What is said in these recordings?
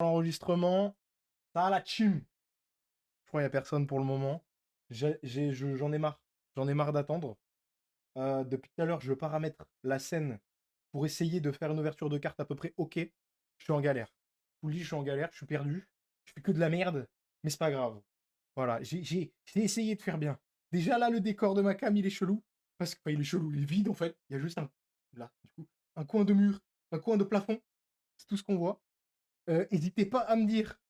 L'enregistrement, ça a la chim. Je crois qu'il n'y a personne pour le moment. J'en ai marre. J'en ai marre d'attendre. Depuis tout à l'heure, je paramètre la scène pour essayer de faire une ouverture de carte à peu près OK. Je suis en galère. Je vous le dis, je suis en galère, je suis perdu. Je fais que de la merde, mais c'est pas grave. Voilà, j'ai essayé de faire bien. Déjà là, le décor de ma cam, il est chelou. Parce que, enfin, il est chelou, il est vide en fait. Il y a juste là, du coup, un coin de mur, un coin de plafond. C'est tout ce qu'on voit. N'hésitez pas à me dire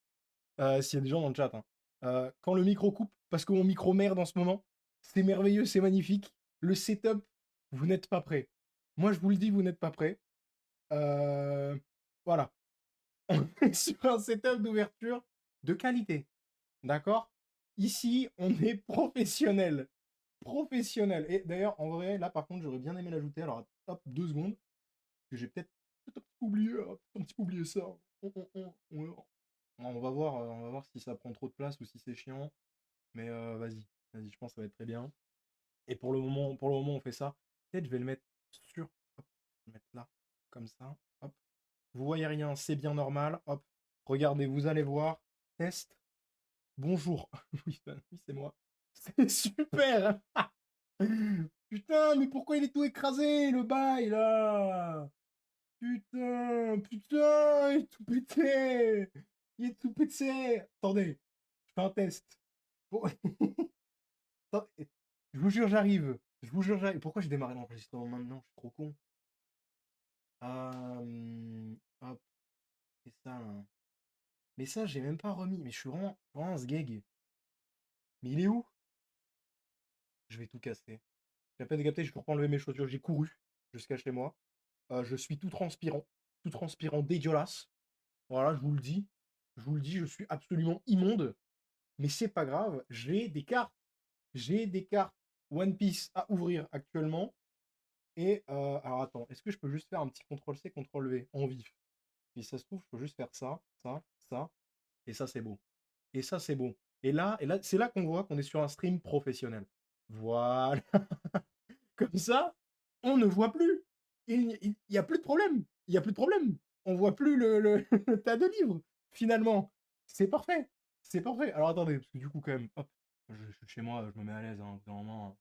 s'il y a des gens dans le chat, hein. Quand le micro coupe, parce que mon micro merde en ce moment, c'est merveilleux, c'est magnifique. Le setup, vous n'êtes pas prêt. Moi, je vous le dis, vous n'êtes pas prêt. Voilà. On est sur un setup d'ouverture de qualité. D'accord. Ici, on est professionnel. Professionnel. Et d'ailleurs, en vrai, là, par contre, j'aurais bien aimé l'ajouter. Alors, hop, 2 secondes. Que j'ai peut-être un petit peu oublié, un petit peu oublié ça. On va voir si ça prend trop de place ou si c'est chiant. Mais vas-y, je pense que ça va être très bien. Et pour le moment, on fait ça. Peut-être je vais le mettre sur. Hop, je vais le mettre là, comme ça. Hop. Vous voyez rien, c'est bien normal. Hop. Regardez, vous allez voir. Test. Bonjour. Oui, oui, c'est moi. C'est super. Putain, mais pourquoi il est tout écrasé, le bail, là? Putain, il est tout pété. Il est tout pété. Attendez, je fais un test. Bon, attends, je vous jure, j'arrive. Je vous jure, j'arrive. Pourquoi j'ai démarré l'enregistrement maintenant? Je suis trop con. Hop, c'est ça, là. Mais ça, j'ai même pas remis. Mais je suis vraiment un sgeg. Mais il est où? Je vais tout casser. J'ai à peine capté, je peux pas enlever mes chaussures. J'ai couru jusqu'à chez moi. Je suis tout transpirant. Tout transpirant dégueulasse. Voilà, je vous le dis. Je vous le dis, je suis absolument immonde. Mais c'est pas grave. J'ai des cartes. J'ai des cartes One Piece à ouvrir actuellement. Et alors attends, est-ce que je peux juste faire un petit CTRL-C, CTRL-V en vif? Si ça se trouve, je peux juste faire ça, ça, ça, et ça c'est beau. Et ça c'est beau. Et là, c'est là qu'on voit qu'on est sur un stream professionnel. Voilà. Comme ça, on ne voit plus. Il n'y a plus de problème. Il n'y a plus de problème. On voit plus le tas de livres, finalement. C'est parfait. C'est parfait. Alors attendez, parce que du coup, quand même, hop, je suis chez moi, je me mets à l'aise, hein, vraiment.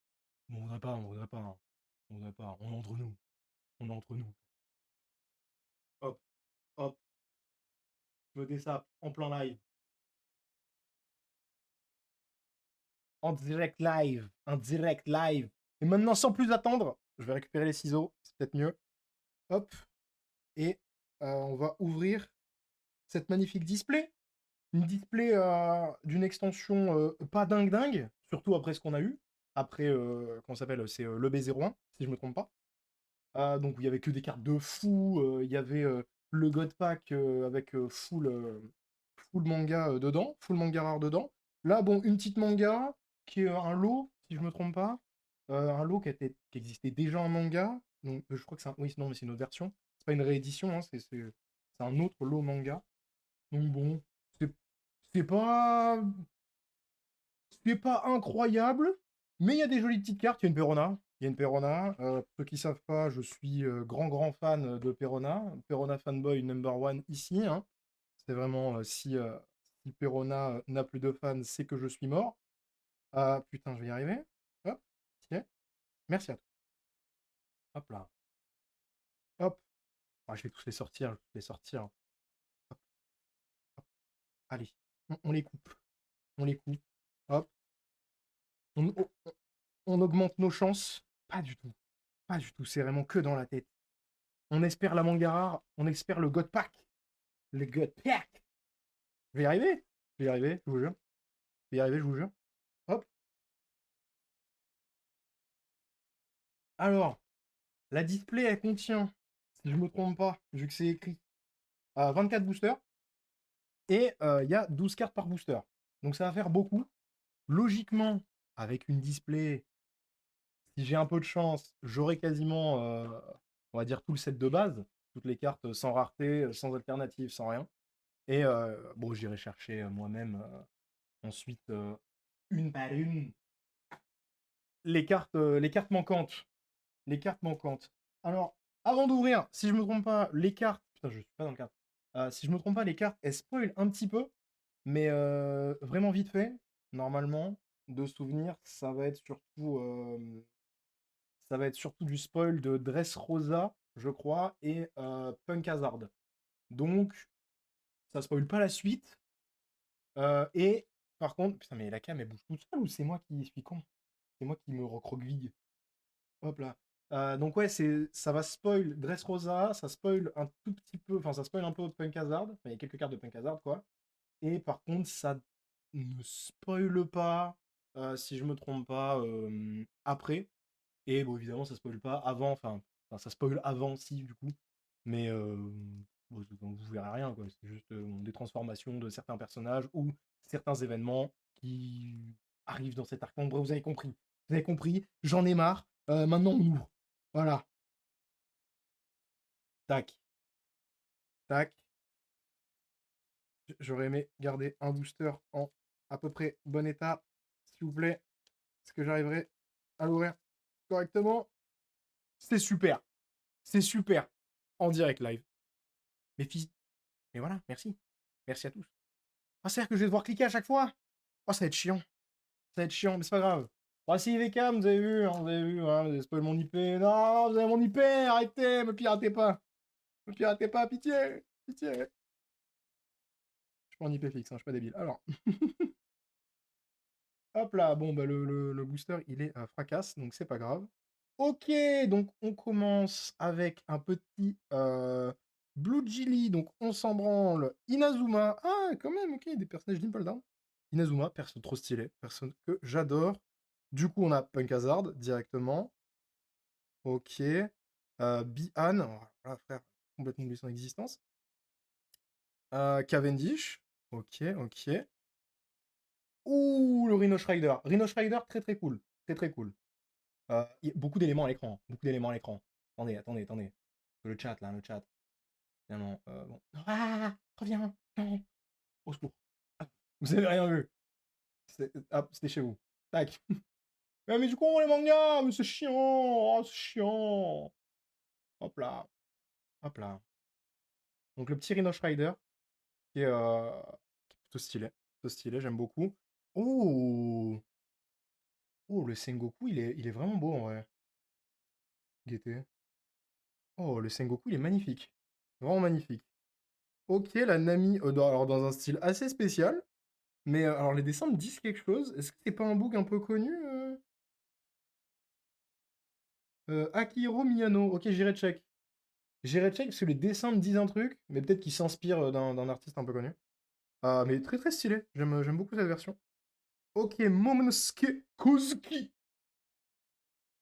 On voudrait pas, on voudrait pas, hein. On voudrait pas. On est entre nous. On est entre nous. Hop, hop, je me dessape en plein live. En direct live. En direct live. Et maintenant, sans plus attendre, je vais récupérer les ciseaux. C'est peut-être mieux. Hop. Et on va ouvrir cette magnifique display. Une display d'une extension pas dingue dingue, surtout après ce qu'on a eu. Après, comment ça s'appelle? C'est le B01, si je me trompe pas. Donc il y avait que des cartes de fou, il y avait le God Pack avec full manga dedans, full manga rare dedans. Là, bon, une petite manga qui est un lot, si je me trompe pas. Un lot qui existait déjà en manga. Donc je crois que c'est un... Oui, non, mais c'est une autre version. C'est pas une réédition, hein, c'est un autre lot manga. Donc bon, c'est c'est pas c'est pas incroyable, mais il y a des jolies petites cartes. Il y a une Perona. Il y a une Perona. Pour ceux qui ne savent pas, je suis grand fan de Perona. Perona fanboy number one ici, hein. C'est vraiment si Perona n'a plus de fans, c'est que je suis mort. Ah putain, je vais y arriver. Hop, tiens. Merci à toi. Hop là. Hop. Ah, je vais tous les sortir. Je vais tous les sortir. Hop, hop. Allez, on les coupe. On les coupe. Hop. On augmente nos chances. Pas du tout. Pas du tout. C'est vraiment que dans la tête. On espère la manga rare. On espère le God Pack. Le God Pack. Je vais y arriver. Je vais y arriver, je vous jure. Je vais y arriver, je vous jure. Hop. Alors, la display, elle contient, si je me trompe pas, vu que c'est écrit, 24 boosters. Et il y a 12 cartes par booster. Donc ça va faire beaucoup. Logiquement, avec une display, si j'ai un peu de chance, j'aurai quasiment, on va dire, tout le set de base. Toutes les cartes sans rareté, sans alternative, sans rien. Et bon, j'irai chercher moi-même ensuite, une par une, les cartes manquantes. Les cartes manquantes. Alors, avant d'ouvrir, si je me trompe pas, les cartes. Putain, je suis pas dans le cadre. Si je me trompe pas, les cartes, elles spoilent un petit peu, mais vraiment vite fait. Normalement, de souvenir, ça va être surtout du spoil de Dressrosa, je crois, et Punk Hazard. Donc, ça spoil pas la suite. Et par contre, putain, mais la cam, elle bouge toute seule ou c'est moi qui suis con? C'est moi qui me recroqueville. Hop là. Donc ouais, ça va spoil Dressrosa, ça spoil un tout petit peu, enfin ça spoil un peu Punk Hazard, enfin il y a quelques cartes de Punk Hazard quoi. Et par contre, ça ne spoil pas, si je me trompe pas, après. Et bon, évidemment, ça spoil pas avant, enfin ça spoil avant si du coup, mais bon, vous verrez rien quoi. C'est juste des transformations de certains personnages ou certains événements qui arrivent dans cet arc. Donc, bref, vous avez compris. Vous avez compris, j'en ai marre. Maintenant, on ouvre. Voilà. Tac, tac. J'aurais aimé garder un booster en à peu près bon état, s'il vous plaît. Est-ce que j'arriverai à l'ouvrir correctement? C'est super. C'est super. En direct live. Mais, mais voilà, merci. Merci à tous. Ah, c'est-à-dire que je vais devoir cliquer à chaque fois? Oh, ça va être chiant. Ça va être chiant, mais c'est pas grave. Ah, si, Vcam, vous avez vu, hein, vous avez vu, hein, vous avez spoilé mon IP. Non, vous avez mon IP, arrêtez, me piratez pas. Me piratez pas, pitié. Pitié. Je suis pas en IP fixe, hein, je suis pas débile. Alors, hop là, bon, bah, le booster, il est fracasse, donc c'est pas grave. Ok, donc on commence avec un petit Blue Gilly, donc on s'en branle. Inazuma, ah, quand même, ok, des personnages d'Impel Down. Inazuma, personne trop stylé, personne que j'adore. Du coup, on a Punk Hazard directement. Ok. Bi-Han, oh, voilà, frère, complètement oublié son existence. Cavendish, ok, ok. Ouh, le Rhino Strider. Rhino Strider, très très cool. Très très cool. Beaucoup d'éléments à l'écran. Beaucoup d'éléments à l'écran. Attendez, attendez, attendez. Le chat, là, le chat. Finalement, bon. Ah, reviens. Non. Au secours. Ah, vous avez rien vu. C'était chez vous. Tac. Mais du coup, on les mangas, mais c'est chiant. Oh, c'est chiant. Hop là. Hop là. Donc, le petit Rhino Rider, qui est plutôt stylé. Plutôt stylé, j'aime beaucoup. Oh. Oh, le Sengoku, il est vraiment beau en vrai. Gaieté. Oh, le Sengoku, il est magnifique. Vraiment magnifique. Ok, la Nami, alors dans un style assez spécial. Mais alors les dessins me disent quelque chose. Est-ce que c'est pas un book un peu connu Akihiro Miyano. Ok, j'irai check. J'irai check parce que les dessins me disent un truc, mais peut-être qu'il s'inspire d'un artiste un peu connu. Ah, mais très très stylé. J'aime beaucoup cette version. Ok, Momonosuke Kozuki.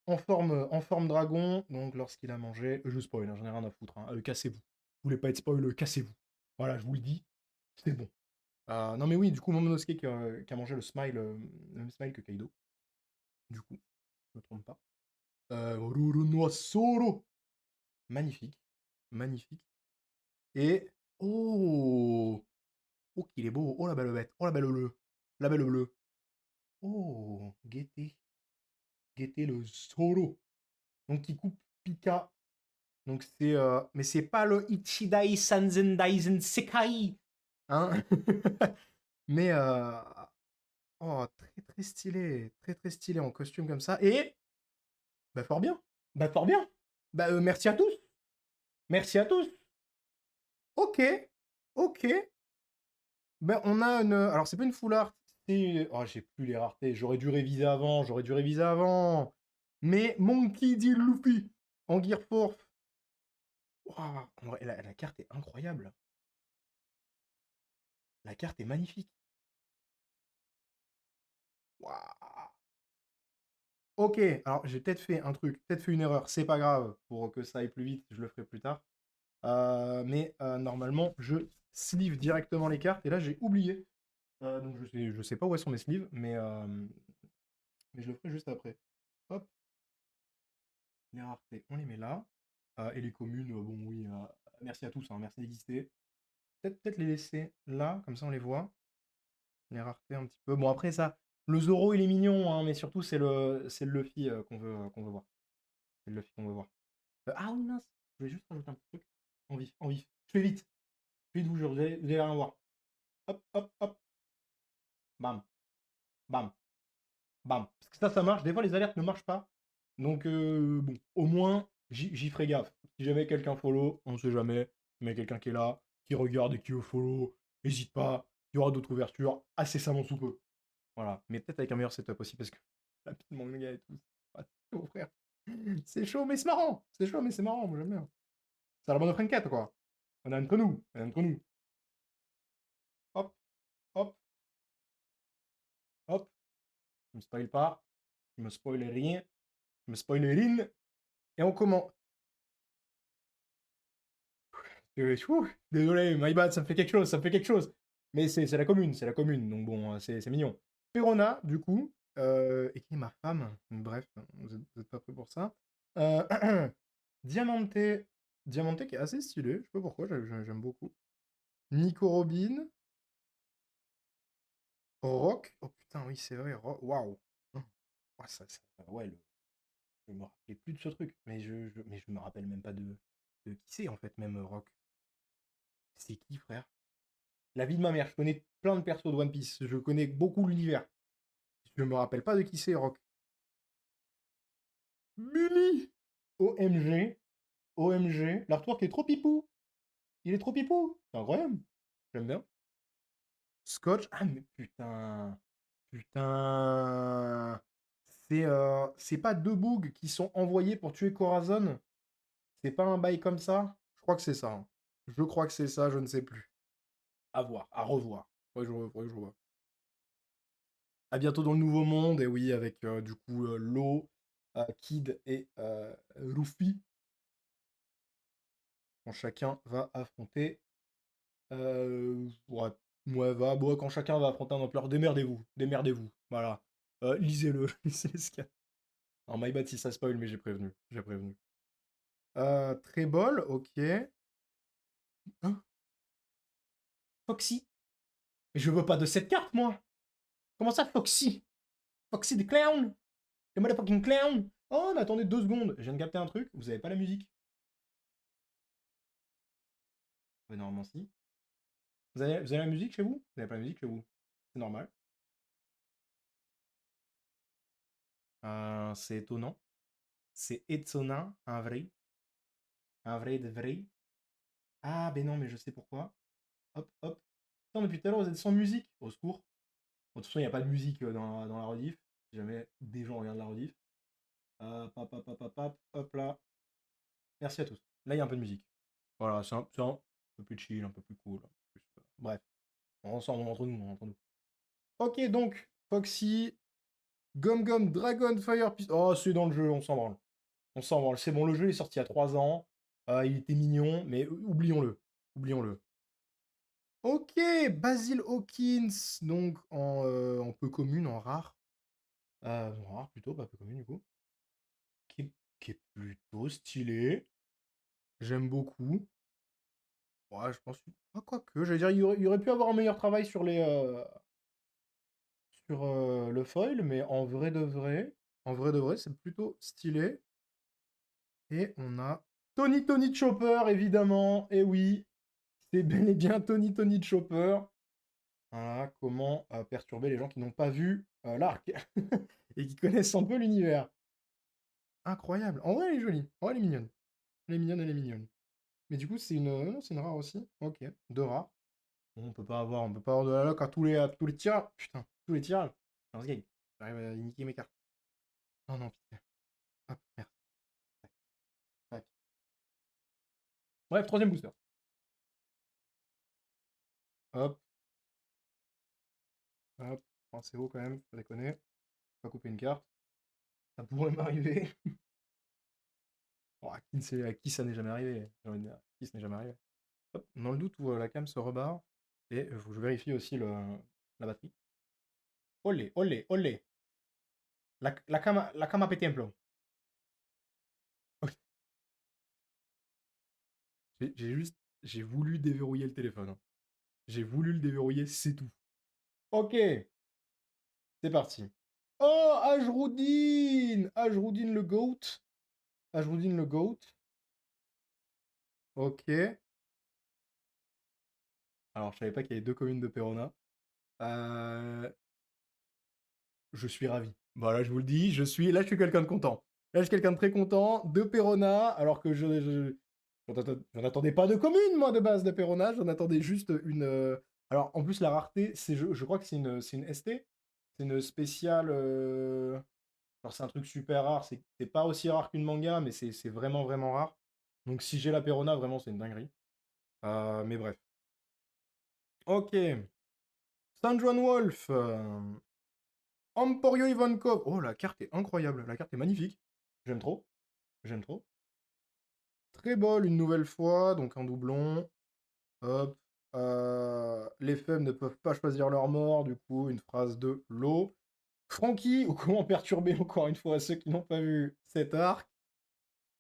En forme dragon. Donc lorsqu'il a mangé. Je spoil, hein, j'en ai rien à foutre, hein. Cassez-vous. Vous voulez pas être spoil, cassez-vous. Voilà, je vous le dis. C'est bon. Non mais oui, du coup, Momonosuke qui a mangé le même smile que Kaido. Du coup, je me trompe pas. Ruru Soro. Magnifique. Magnifique. Et. Oh! Oh, qu'il est beau. Oh, la belle bête. Oh, la belle bleue. La belle bleue. Oh, Gaieté. Gaieté le Soro. Donc, qui coupe Pika. Donc, c'est. Mais c'est pas le Ichidai Sanzendaisen Sekai. Hein? Mais. Oh, très très stylé. Très très stylé en costume comme ça. Et. Bah, fort bien. Bah, fort bien. Bah, merci à tous. Merci à tous. Ok. Ok. Ben, on a une. Alors, c'est pas une full art. Oh, j'ai plus les raretés. J'aurais dû réviser avant. J'aurais dû réviser avant. Mais Monkey D. Luffy en Gear Force. Ouah, en vrai, la carte est incroyable. La carte est magnifique. Waouh. Ok, alors j'ai peut-être fait un truc, peut-être fait une erreur. C'est pas grave. Pour que ça aille plus vite, je le ferai plus tard. Mais normalement, je sleeve directement les cartes. Et là, j'ai oublié. Donc, je sais pas où elles sont mes sleeves, mais je le ferai juste après. Hop. Les raretés, on les met là. Et les communes, bon oui, merci à tous, hein, merci d'exister. Peut-être les laisser là, comme ça on les voit. Les raretés un petit peu. Bon après ça, le Zoro il est mignon, hein, mais surtout c'est le Luffy qu'on veut voir. C'est le Luffy qu'on veut voir. Ah oui mince, je vais juste rajouter un petit truc. En vif, en vif. Je fais vite. Je vous jure, vous allez rien voir. Hop, hop, hop. Bam, bam, bam. Parce que ça marche. Des fois, les alertes ne marchent pas. Donc, bon, au moins, j'y ferai gaffe. Si jamais quelqu'un follow, on ne sait jamais, mais quelqu'un qui est là, qui regarde et qui veut follow, n'hésite pas. Il y aura d'autres ouvertures incessamment sous peu. Voilà. Mais peut-être avec un meilleur setup aussi, parce que la petite manga et tout, c'est chaud, frère. C'est chaud, mais c'est marrant. C'est chaud, mais c'est marrant. Moi, j'aime bien. C'est la bonne franquette, quoi. On est entre nous. On est entre nous. Hop, hop, hop. Je me spoil pas. Je me spoil rien. Je me spoil rien. Et on commence. Désolé, my bad, ça me fait quelque chose, ça me fait quelque chose. Mais c'est la commune, c'est la commune, donc bon, c'est mignon. Perona, du coup, et qui est ma femme, bref, vous êtes pas prêts pour ça. Diamante, Diamante qui est assez stylé, je sais pas pourquoi, j'aime beaucoup. Nico Robin, Rock, oh putain, oui, c'est vrai, waouh. Ah, ouais, je me rappelais plus de ce truc, mais je me rappelle même pas de qui c'est en fait, même Rock. C'est qui, frère? La vie de ma mère, je connais plein de persos de One Piece, je connais beaucoup l'univers. Je me rappelle pas de qui c'est, Rock. Bully! OMG, OMG, l'artwork est trop pipou. Il est trop pipou. C'est incroyable. J'aime bien. Scotch. Ah, mais putain. Putain. C'est pas deux bugs qui sont envoyés pour tuer Corazon. C'est pas un bail comme ça. Je crois que c'est ça, hein. Je crois que c'est ça, je ne sais plus. À voir, à revoir. Faudrait que je revoie. À bientôt dans le Nouveau Monde, et oui, avec du coup Law, Kid et Luffy, quand chacun va affronter. Ouais, ouais, bon, quand chacun va affronter un ampleur, démerdez-vous, démerdez-vous. Voilà. Lisez-le, lisez ce qu'il y a. Non, my bad si ça spoil, mais j'ai prévenu, j'ai prévenu. Trébol, ok. Hein? Foxy? Mais je veux pas de cette carte, moi! Comment ça, Foxy? Foxy the Clown? Le motherfucking clown! Oh, mais attendez 2 secondes, je viens de capter un truc, vous avez pas la musique? Ouais, normalement, si. Vous avez la musique chez vous? Vous n'avez pas la musique chez vous? C'est normal. C'est étonnant. C'est étonnant, un vrai de vrai. Ah, ben non, mais je sais pourquoi. Hop, hop. Putain, depuis tout à l'heure, vous êtes sans musique. Au secours. Bon, de toute façon, il n'y a pas de musique dans la rediff. Si jamais des gens regardent la rediff. Hop, hop, hop, hop, hop, hop, hop là. Merci à tous. Là, il y a un peu de musique. Voilà, c'est un peu plus chill, un peu plus cool. Bref, on entre nous, on entre nous. Ok, donc, Foxy, Gum Gum, Dragon, Fire, Oh, c'est dans le jeu, on s'en branle. On s'en branle. C'est bon, le jeu est sorti il y a 3 ans. Il était mignon, mais oublions-le. Oublions-le. Ok, Basil Hawkins, donc en peu commune, en rare. En rare plutôt, pas peu commune du coup. Qui est plutôt stylé. J'aime beaucoup. Ouais, je pense. Ah, quoique, j'allais dire, il aurait pu avoir un meilleur travail sur le foil, mais en vrai de vrai, c'est plutôt stylé. Et on a Tony Chopper, évidemment. Et oui, c'est bel et bien Tony Chopper. Voilà, comment perturber les gens qui n'ont pas vu l'arc et qui connaissent un peu l'univers. Incroyable. En vrai, elle est jolie. En vrai, elle est mignonne. Elle est mignonne, elle est mignonne. Mais du coup, non, c'est une rare aussi. Ok, 2 rares. Bon, on peut pas avoir de la lock à tous les tirages. Putain, tous les tirages. Non, ce game. J'arrive à niquer mes cartes. Non, non, pitié. Hop, merde. Tac, tac. Bref, troisième booster. Hop, hop. Oh, c'est haut quand même, faut déconner. Pas couper une carte. Ça pourrait m'arriver. Bon, à qui ça n'est jamais arrivé? J'ai envie de dire, à qui ça n'est jamais arrivé? Hop, dans le doute où la cam se rebarre, et faut que je vérifie aussi la batterie. Olé, olé, olé. La cam a pété un plomb. J'ai voulu déverrouiller le téléphone, hein. J'ai voulu le déverrouiller, c'est tout. Ok, c'est parti. Oh, Ajroudine! Ajroudine le GOAT. Ajroudine le GOAT. Ok. Alors, je savais pas qu'il y avait 2 communes de Perona. Je suis ravi. Voilà, je vous le dis, là, je suis quelqu'un de content. Là, je suis quelqu'un de très content de Perona, alors que j'en attendais pas de commune, moi, de base, de Perona. J'en attendais juste une. Alors, en plus, la rareté, je crois que c'est une ST. C'est une spéciale. Alors, c'est un truc super rare. C'est pas aussi rare qu'une manga, mais c'est vraiment, vraiment rare. Donc, si j'ai la Perona, vraiment, c'est une dinguerie. Mais bref. Ok. San Juan Wolf. Emporio Ivankov. Oh, la carte est incroyable. La carte est magnifique. J'aime trop. J'aime trop. Très bol une nouvelle fois. Donc un doublon. Hop. Les femmes ne peuvent pas choisir leur mort. Du coup, une phrase de l'eau. Frankie, ou comment perturber encore une fois ceux qui n'ont pas vu cet arc.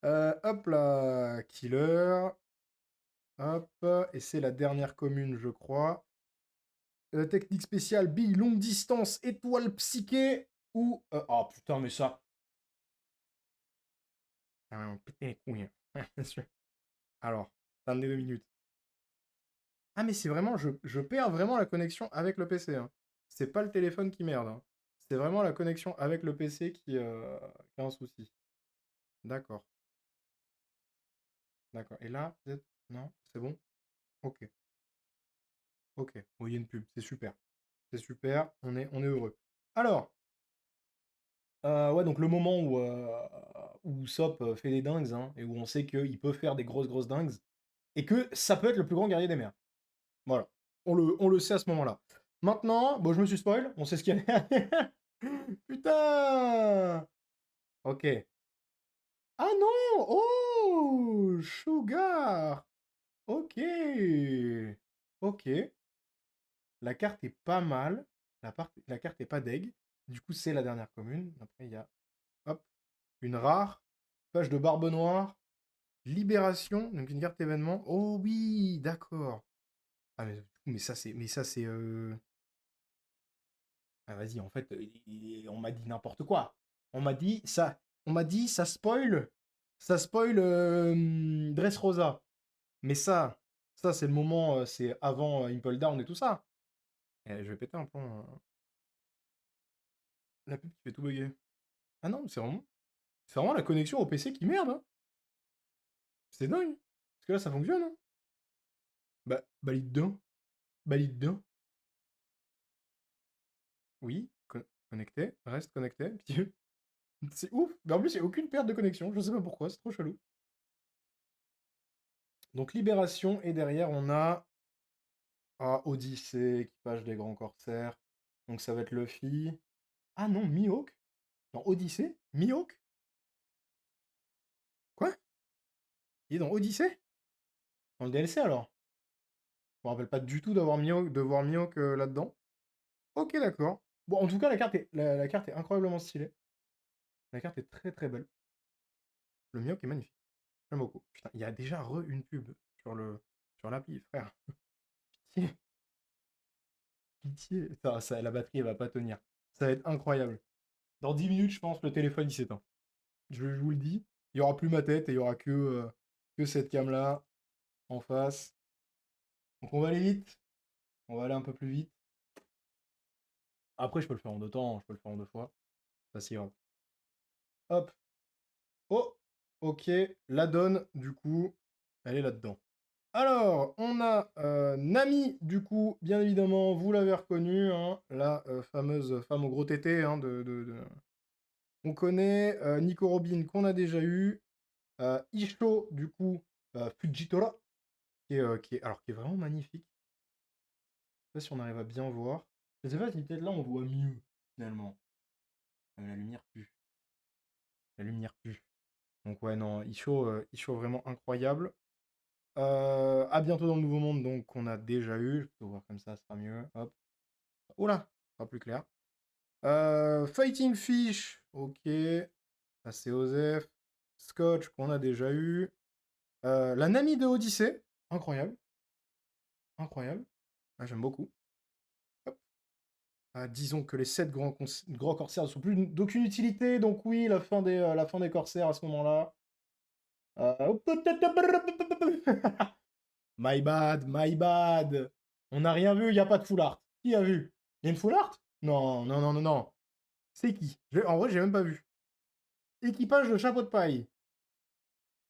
Hop là. Killer. Hop. Et c'est la dernière commune, je crois. Technique spéciale, bille longue distance, étoile psyché. Ou. Oh putain, mais ça. Ah, péter les couilles. Bien sûr. Alors, attendez 2 minutes. Ah, mais c'est vraiment, je perds vraiment la connexion avec le PC, hein. C'est pas le téléphone qui merde, hein. C'est vraiment la connexion avec le PC qui a un souci. D'accord, d'accord. Et là, peut-être. Non, c'est bon? Ok, ok. Bon, il y a une pub, c'est super. C'est super, on est heureux. Alors, ouais, donc le moment où Sop fait des dingues, hein, et où on sait qu'il peut faire des grosses, grosses dingues, et que ça peut être le plus grand guerrier des mers. Voilà. On le sait à ce moment-là. Maintenant, bon, je me suis spoil, on sait ce qu'il y a derrière. Putain! Ok. Ah non! Oh! Sugar! Ok. Ok. La carte est pas mal. La carte est pas deg. Du coup, c'est la dernière commune. Après, il y a, hop, une rare. Page de Barbe Noire. Libération. Donc, une carte événement. Oh oui, d'accord. Ah, mais ça, c'est. Ah, vas-y, en fait, on m'a dit n'importe quoi. On m'a dit ça. On m'a dit ça spoil. Ça spoil Dressrosa. Mais ça c'est le moment, c'est avant Impel Down et tout ça. Je vais péter un plomb, hein. La pub qui fait tout bugger. Ah non, c'est vraiment la connexion au PC qui merde, hein. C'est dingue. Parce que là, ça fonctionne, hein. Bah, valide 2. Valide 2. Oui, connecté. Reste connecté. C'est ouf. Mais en plus, il n'y a aucune perte de connexion. Je sais pas pourquoi, c'est trop chelou. Donc Libération, et derrière on a Odyssée, équipage des grands corsaires. Donc ça va être Luffy. Ah non, Mihawk? Dans Odyssée? Mihawk? Quoi? Il est dans Odyssée? Dans le DLC alors? Je me rappelle pas du tout de voir Mihawk là-dedans. Ok, d'accord. Bon, en tout cas, la carte est incroyablement stylée. La carte est très très belle. Le Mihawk est magnifique. J'aime beaucoup. Putain, il y a déjà une pub sur l'appli, frère. Pitié, pitié. La batterie, elle va pas tenir. Ça va être incroyable. Dans 10 minutes, je pense, le téléphone, il s'éteint. Je vous le dis. Il y aura plus ma tête et il y aura que cette cam-là en face. Donc on va aller vite. On va aller un peu plus vite. Après, je peux le faire en 2 temps, je peux le faire en 2 fois. Pas si grave. Hop. Oh, ok. La donne, du coup, elle est là-dedans. Alors, on a Nami, du coup, bien évidemment, vous l'avez reconnue, hein, la fameuse femme au gros tété, hein, on connaît Nico Robin qu'on a déjà eu. Isho, du coup, Fujitora, qui est vraiment magnifique. Je sais pas si on arrive à bien voir. Je sais pas si peut-être là on voit mieux, finalement. La lumière pue. La lumière pue. Donc ouais, non, Isho vraiment incroyable. À bientôt dans le Nouveau Monde, donc qu'on a déjà eu. Je peux voir comme ça sera mieux. Hop. Oula, ça sera plus clair. Fighting Fish, ok. Ça c'est Osef. Scotch qu'on a déjà eu. La Nami de Odyssée, incroyable. Incroyable. Ah, j'aime beaucoup. Hop. Disons que les 7 grands corsaires ne sont plus d'aucune utilité, donc oui, la fin des corsaires à ce moment-là. My bad, my bad. On n'a rien vu, il n'y a pas de full art. Qui a vu? Il y a une full art? Non, non, non, non, non. C'est qui? En vrai, j'ai même pas vu. Équipage de chapeau de paille.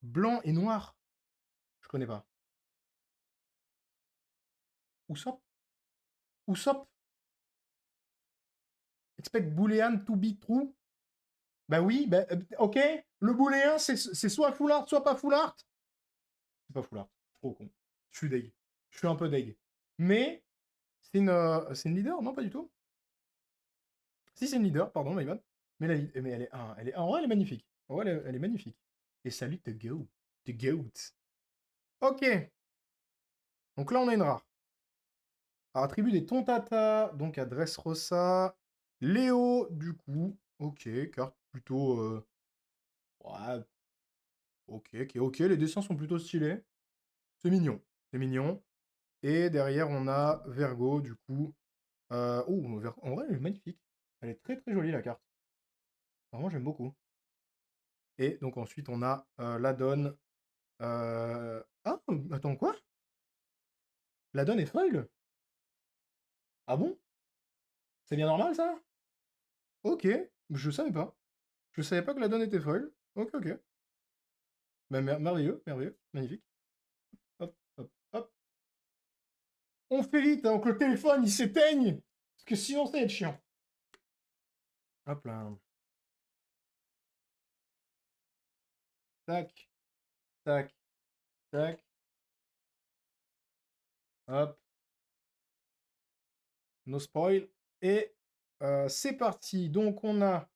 Blanc et noir. Je connais pas. Usopp? Usopp? Expect Boolean to be true? Bah oui, bah, ok. Le Boolean, c'est soit full art, soit pas full art. C'est pas full art. Trop con. Je suis deg. Je suis un peu deg. Mais, c'est une leader? Non, pas du tout. Si, c'est une leader, pardon, my bad. Mais en vrai, elle est magnifique. En vrai, elle est magnifique. Et salut, the goat. The goat. Ok. Donc là, on a une rare. Alors, attribut des Tontata, donc à Dressrosa. Léo, du coup. Ok, carte plutôt. Ouais, ok, ok, ok. Les dessins sont plutôt stylés. C'est mignon. C'est mignon. Et derrière, on a Vergo, du coup. Oh, en vrai, elle est magnifique. Elle est très très jolie, la carte. Vraiment, j'aime beaucoup. Et donc ensuite, on a la donne. Ah, attends, quoi? La donne est foil? Ah bon? C'est bien normal, ça? Ok, je savais pas. Je savais pas que la donne était foil. Ok, ok. Bah, merveilleux, merveilleux, magnifique. Hop, hop, hop. On fait vite, avant que le téléphone il s'éteigne, parce que sinon ça va être chiant. Hop là. Tac, tac, tac. Hop, no spoil. Et c'est parti. Donc on a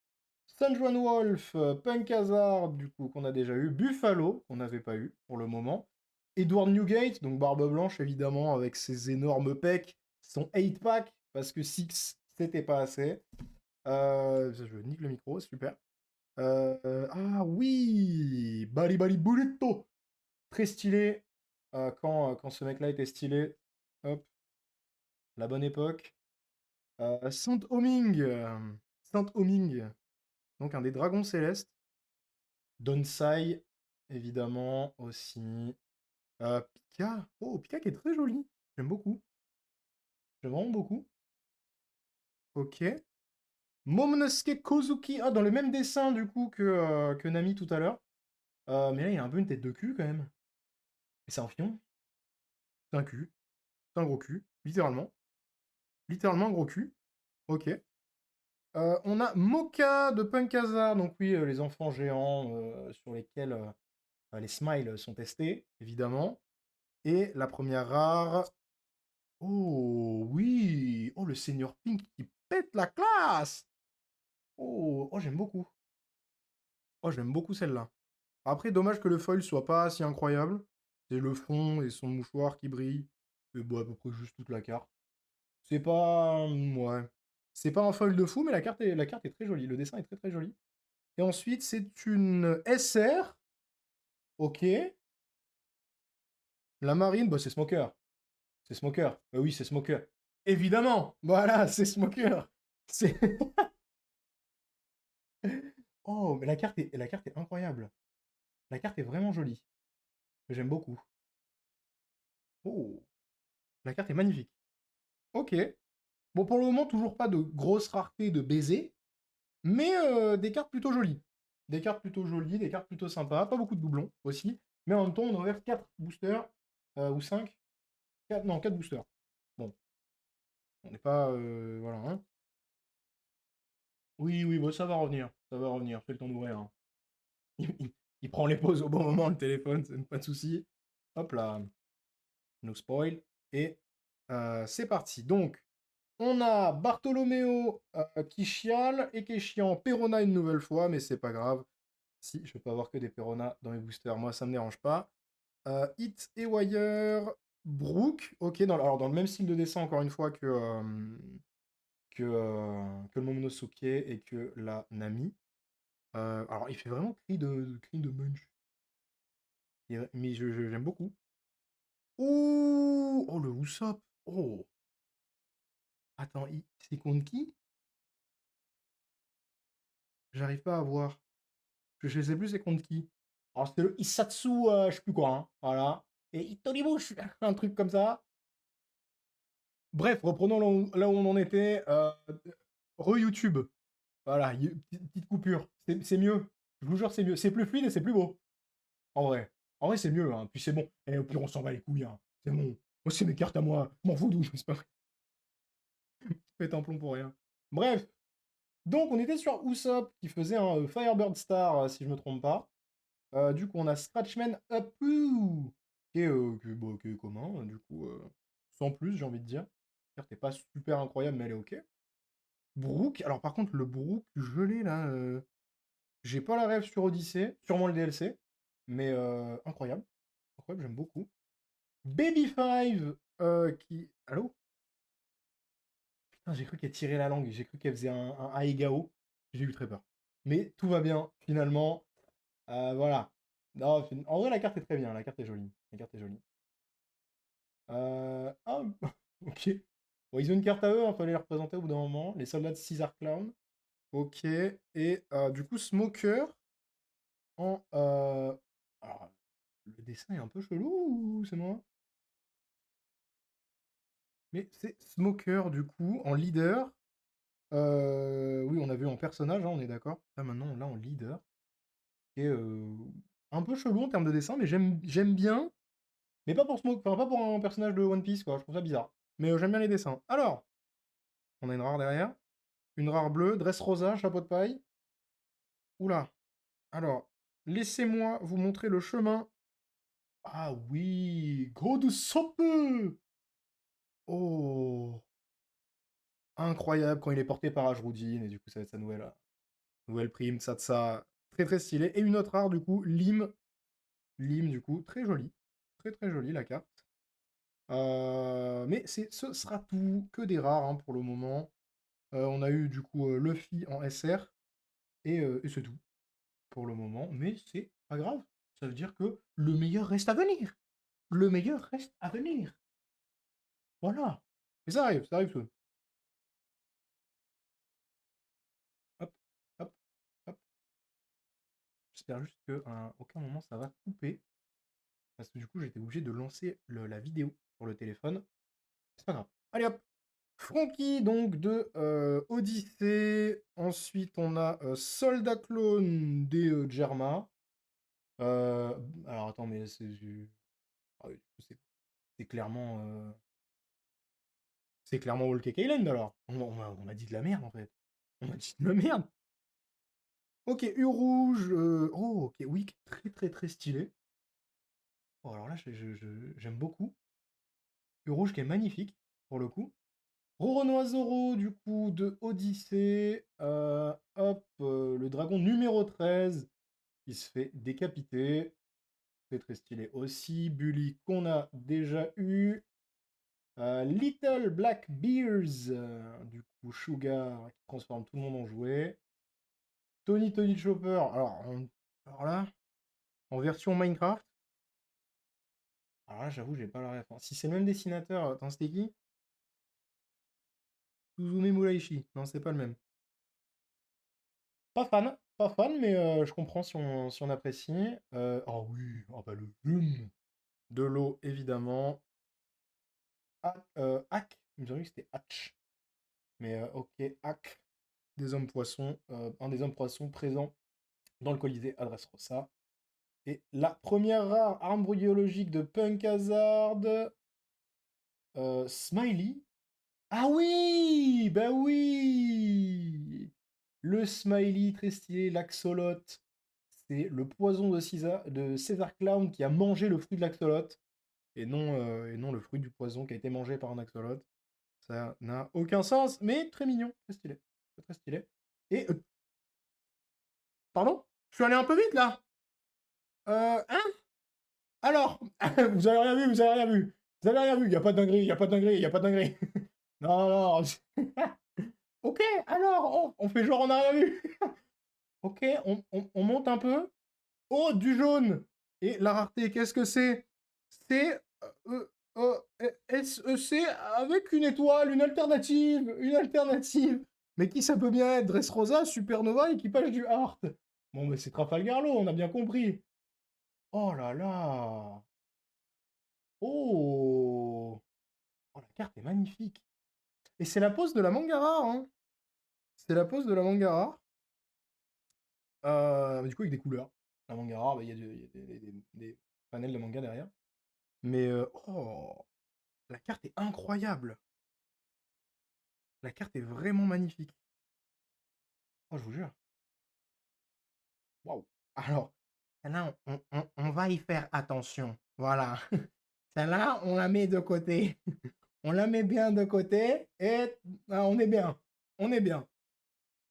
San Juan Wolf, Punk Hazard, du coup, qu'on a déjà eu. Buffalo, qu'on n'avait pas eu pour le moment. Edward Newgate, donc Barbe Blanche, évidemment, avec ses énormes pecs. Son 8-pack, parce que 6, c'était pas assez. Je nique le micro, super. Ah oui, Bali Bali Burrito. Très stylé. Quand ce mec-là était stylé. Hop, la bonne époque. Saint Homing. Saint Homing. Donc un des dragons célestes. Donsai, évidemment, aussi. Pika. Oh, Pika qui est très joli. J'aime beaucoup. J'aime vraiment beaucoup. Ok. Momonosuke Kozuki. Ah, dans le même dessin, du coup, que Nami tout à l'heure. Mais là, il a un peu une tête de cul, quand même. Et c'est un fion. C'est un cul. C'est un gros cul. Littéralement. Littéralement un gros cul. Ok. On a Mocha de Punk Hazard. Donc oui, les enfants géants sur lesquels les smiles sont testés, évidemment. Et la première rare. Oh oui! Oh, le Seigneur Pink qui pète la classe! Oh, oh j'aime beaucoup. Oh, j'aime beaucoup celle-là. Après, dommage que le foil soit pas si incroyable. C'est le fond et son mouchoir qui brille. Et bon, à peu près juste toute la carte. C'est pas... Ouais. C'est pas un foil de fou, mais la carte est très jolie. Le dessin est très très joli. Et ensuite, c'est une SR. Ok. La marine, bah, c'est Smoker. C'est Smoker. Bah oui, c'est Smoker. Évidemment! Voilà, c'est Smoker. C'est... Oh, mais la carte est incroyable. La carte est vraiment jolie. J'aime beaucoup. Oh, la carte est magnifique. Ok. Bon, pour le moment, toujours pas de grosse rareté de baiser, mais des cartes plutôt jolies. Des cartes plutôt jolies, des cartes plutôt sympas. Pas beaucoup de doublons aussi. Mais en même temps, on a ouvert 4 boosters. Ou 5. 4, non, 4 boosters. Bon, on n'est pas... voilà, hein. Oui, oui, bon, ça va revenir. Ça va revenir. Fais le temps d'ouvrir, hein. Il prend les pauses au bon moment, le téléphone, c'est pas de souci. Hop là. No spoil. Et c'est parti. Donc, on a Bartolomeo qui chiale et qui est chiant. Perona une nouvelle fois, mais c'est pas grave. Si, je vais pas avoir que des Perona dans mes boosters. Moi, ça me dérange pas. Hit et Wire. Brooke. Ok, alors dans le même style de dessin, encore une fois, que le Momonosuke et que la Nami. Alors, il fait vraiment cri de munch. Mais j'aime beaucoup. Ouh! Oh, le Usopp! Oh! Attends, c'est contre qui? J'arrive pas à voir. Je sais plus c'est contre qui. Alors, c'était le Isatsu, je sais plus quoi, hein. Voilà. Et Itoribush, un truc comme ça. Bref, reprenons là où on en était. Re-YouTube. Voilà, petite coupure. C'est mieux. Je vous jure, c'est mieux. C'est plus fluide et c'est plus beau. En vrai. En vrai, c'est mieux. Hein. Puis c'est bon. Et au pire, on s'en bat les couilles. Hein. C'est bon. Moi, c'est mes cartes à moi. Je m'en fous d'où. C'est pas vrai. Pète un plomb pour rien. Bref. Donc, on était sur Usopp qui faisait un Firebird Star, si je me trompe pas. Du coup, on a Scratchman Apu qui est commun, du coup, sans plus, j'ai envie de dire. Certes, elle est pas super incroyable, mais elle est ok. Brook, alors par contre, le Brook gelé là, j'ai pas la rêve sur Odyssey, sûrement le DLC, mais incroyable. Incroyable, j'aime beaucoup. Baby Five, qui. Allô? Putain, j'ai cru qu'elle tirait la langue, j'ai cru qu'elle faisait un Aigao. J'ai eu très peur. Mais tout va bien, finalement. Voilà. Non, en vrai, la carte est très bien, la carte est jolie. La carte est jolie. Ah, ok. Bon, ils ont une carte à eux, il fallait les représenter au bout d'un moment. Les soldats de Caesar Clown. Ok. Et du coup, Smoker en. Alors, le dessin est un peu chelou ou c'est moi? Mais c'est Smoker, du coup, en leader. Oui, on a vu en personnage, hein, on est d'accord. Là, maintenant, on l'a en leader. Et un peu chelou en termes de dessin, mais j'aime bien. Mais pas pour Smoke, enfin, pas pour un personnage de One Piece, quoi. Je trouve ça bizarre. Mais j'aime bien les dessins. Alors, on a une rare derrière. Une rare bleue, Dressrosa, chapeau de paille. Oula. Alors, laissez-moi vous montrer le chemin. Ah oui, gros de sope. Oh, incroyable quand il est porté par Ajroudine, et du coup, ça va être sa nouvelle prime, ça. Très très stylé. Et une autre rare, du coup, Lim. Lim, du coup, très jolie. Très très jolie la carte. Mais ce sera tout, que des rares hein, pour le moment. On a eu du coup Luffy en SR, et c'est tout pour le moment. Mais c'est pas grave. Ça veut dire que le meilleur reste à venir. Le meilleur reste à venir. Voilà. Et ça arrive tout. Hop, hop, hop. J'espère juste qu'à aucun moment ça va couper. Parce que du coup, j'étais obligé de lancer la vidéo sur le téléphone. C'est pas grave. Allez hop. Frankie, donc, de Odyssée. Ensuite, on a Soldat Clone des Germa. Euh, alors, attends, mais ah oui, c'est clairement... c'est clairement Walker Island, alors. On a dit de la merde, en fait. On a dit de la merde. Ok, U rouge. Oh, ok, oui, très, très, très stylé. Oh, alors là, j'aime beaucoup. U rouge qui est magnifique, pour le coup. Roronoa du coup, de Odyssée. Hop, le dragon numéro 13 qui se fait décapiter. C'est très stylé aussi. Bully qu'on a déjà eu. Little Black Bears, du coup, Sugar qui transforme tout le monde en jouet. Tony Chopper, alors là, en version Minecraft. Alors là, j'avoue, j'ai pas la référence. Si c'est le même dessinateur, attends, c'était qui? Suzume Muraishi. Non, c'est pas le même. Pas fan, mais je comprends si on apprécie. Oh oui, oh bah le boom de l'eau, évidemment. Hack, il me semblait que c'était Hatch. Mais ok, Hack, des hommes poissons, un des hommes poissons présents dans le Colisée Adresse Rossa. Et la première rare arme biologique de Punk Hazard, Smiley. Ah oui, bah oui, le Smiley très stylé, l'axolote. C'est le poison de César Clown qui a mangé le fruit de l'axolote et non le fruit du poison qui a été mangé par un axolote. Ça n'a aucun sens, mais très mignon, très stylé. Très stylé. Et, pardon? Je suis allé un peu vite là? Hein? Alors? Vous avez rien vu, vous avez rien vu. Vous avez rien vu, il y a pas de dinguerie, il y a pas de dinguerie, il y a pas de dinguerie. Non, non. Ok, alors, on fait genre on n'a rien vu. Ok, on monte un peu. Oh, du jaune! Et la rareté, qu'est-ce que c'est? C'est SEC avec une étoile, une alternative, une alternative. Mais qui ça peut bien être? Dressrosa, Supernova, équipage du Hart. Bon, mais c'est Trafalgar Law, on a bien compris. Oh là là! Oh! Oh, la carte est magnifique. Et c'est la pose de la manga rare, hein. C'est la pose de la manga rare. Du coup, avec des couleurs. La manga rare, bah, il y a, des panels de manga derrière. Mais, oh, la carte est incroyable. La carte est vraiment magnifique. Oh, je vous jure. Waouh. Alors, celle-là, on va y faire attention. Voilà. Celle-là, on la met de côté. On la met bien de côté et on est bien. On est bien.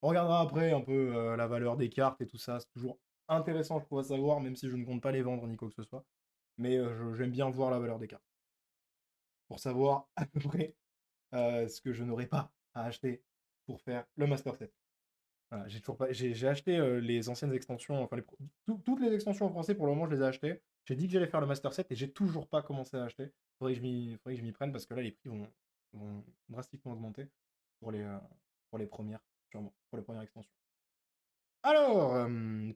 On regardera après un peu la valeur des cartes et tout ça. C'est toujours intéressant, je trouve, à savoir, même si je ne compte pas les vendre ni quoi que ce soit. Mais j'aime bien voir la valeur des cartes. Pour savoir à peu près ce que je n'aurais pas à acheter pour faire le Master Set. Voilà, j'ai toujours pas, j'ai acheté les anciennes extensions, enfin toutes les extensions en français pour le moment je les ai achetées. J'ai dit que j'allais faire le Master Set et j'ai toujours pas commencé à acheter. Faudrait que je m'y prenne parce que là les prix vont drastiquement augmenter pour pour les premières, sûrement, pour les premières extensions. Alors,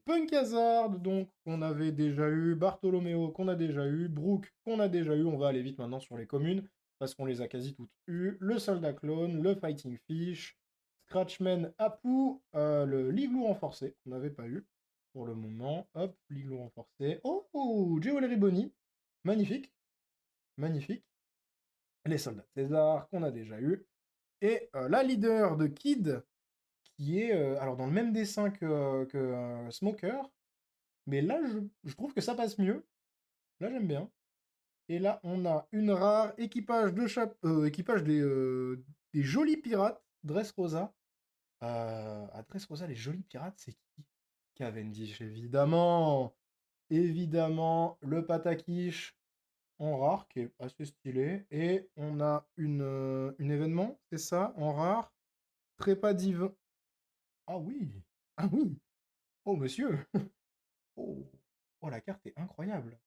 Punk Hazard, donc, qu'on avait déjà eu, Bartolomeo, qu'on a déjà eu, Brook, qu'on a déjà eu, on va aller vite maintenant sur les communes, parce qu'on les a quasi toutes eues, le Soldat Clone, le Fighting Fish, Scratchman Apu, le Liglou renforcé, qu'on n'avait pas eu pour le moment, hop, Liglou renforcé, oh, Jewelry Bonnie, magnifique, magnifique, les Soldats César, qu'on a déjà eu, et la leader de Kid, qui est alors dans le même dessin que Smoker, mais là je trouve que ça passe mieux. Là j'aime bien. Et là on a une rare équipage de équipage des jolis pirates Dressrosa. À Dressrosa, les jolis pirates, c'est qui? Cavendish, évidemment. Évidemment, le Pataquiche en rare, qui est assez stylé. Et on a une événement, c'est ça, en rare. Trépas divin. Ah oui! Ah oui! Oh monsieur! Oh! Oh, la carte est incroyable!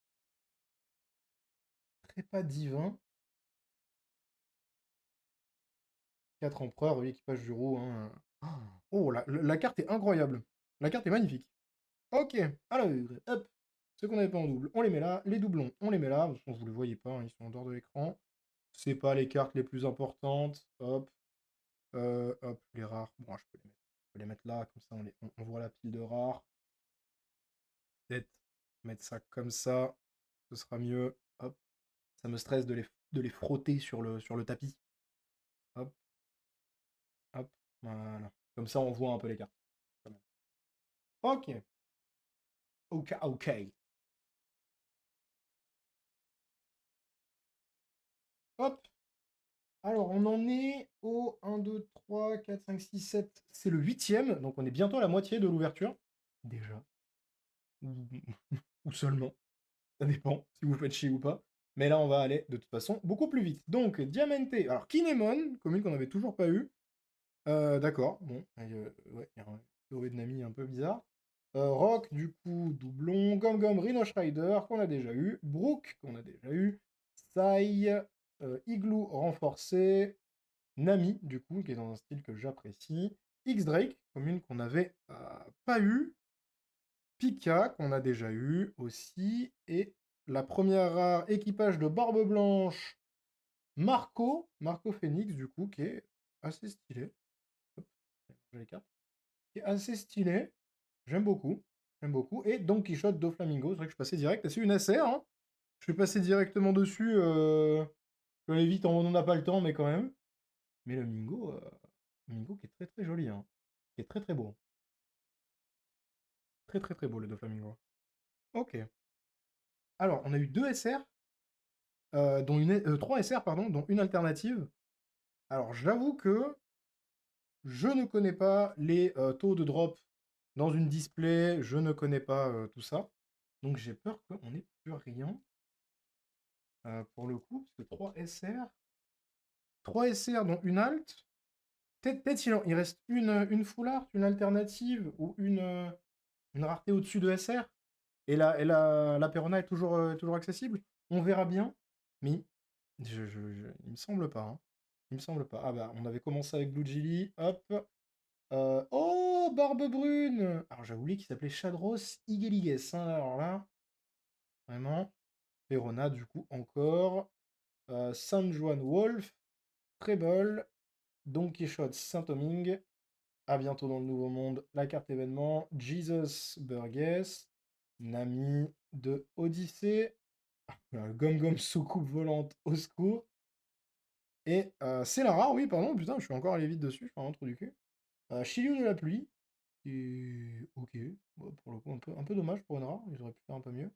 Trépas divin, 4 empereurs, oui, équipage du roux, hein. Oh, la carte est incroyable! La carte est magnifique! Ok, alors, hop! Ceux qu'on n'avait pas en double, on les met là. Les doublons, on les met là. Parce que vous ne les voyez pas, hein, ils sont en dehors de l'écran. C'est pas les cartes les plus importantes. Hop. Hop, les rares. Bon, je peux les mettre là, comme ça on voit la pile de rares. Peut-être mettre ça comme ça, ce sera mieux. Hop. Ça me stresse de les frotter sur le tapis. Hop, hop, voilà. Comme ça, on voit un peu les cartes. Ok, ok, ok. Hop. Alors, on en est au 1, 2, 3, 4, 5, 6, 7. C'est le huitième, donc on est bientôt à la moitié de l'ouverture. Déjà. Ou, ou seulement. Ça dépend si vous faites chier ou pas. Mais là, on va aller de toute façon beaucoup plus vite. Donc, Diamante. Alors, Kinemon, commune qu'on n'avait toujours pas eu. D'accord, bon. Ouais, il y a un théorie de Nami un peu bizarre. Rock, du coup, doublon. Gom Gom, Rhino Strider, qu'on a déjà eu. Brook, qu'on a déjà eu. Sai, Igloo renforcé. Nami, du coup, qui est dans un style que j'apprécie. X-Drake, commune qu'on n'avait pas eu. Pika, qu'on a déjà eu aussi. Et la première rare équipage de Barbe Blanche, Marco Phoenix, du coup, qui est assez stylé. Hop, les cartes. Qui est assez stylé. J'aime beaucoup. J'aime beaucoup. Et Don Quichotte do Flamingo. C'est vrai que je suis passé direct. C'est une SR, hein. Je suis passé directement dessus. Je vais aller vite, on n'a pas le temps, mais quand même. Mais le Mingo qui est très très joli, hein. Qui est très très beau. Très très très beau le Doflamingo. Ok. Alors, on a eu 2 SR, dont 3 SR, pardon, dont une alternative. Alors, j'avoue que je ne connais pas les taux de drop dans une display, je ne connais pas tout ça. Donc j'ai peur qu'on n'ait plus rien pour le coup, parce que 3 SR, 3 SR dont une alt, peut-être il reste une full art, une alternative ou une rareté au-dessus de SR. Et la Perona est toujours accessible. On verra bien. Mais il me semble pas, hein. Il me semble pas. Ah bah, on avait commencé avec Blue Gilly. Hop. Oh, Barbe Brune. Alors, j'ai oublié qu'il s'appelait Shadros Igeligues, hein. Alors là, vraiment. Perona, du coup, encore. San Juan Wolf, Treble, Don Quichotte Saint-Oming. À bientôt dans le Nouveau Monde, la carte événement, Jesus Burgess, Nami de Odyssée, Gom Gom soucoupe volante au secours. Et c'est la rare, oui, pardon, putain, je suis encore allé vite dessus, je suis vraiment trop du cul. Shiryu de la pluie, et ok, bon, pour le coup, un peu dommage pour une rare, ils auraient pu faire un peu mieux.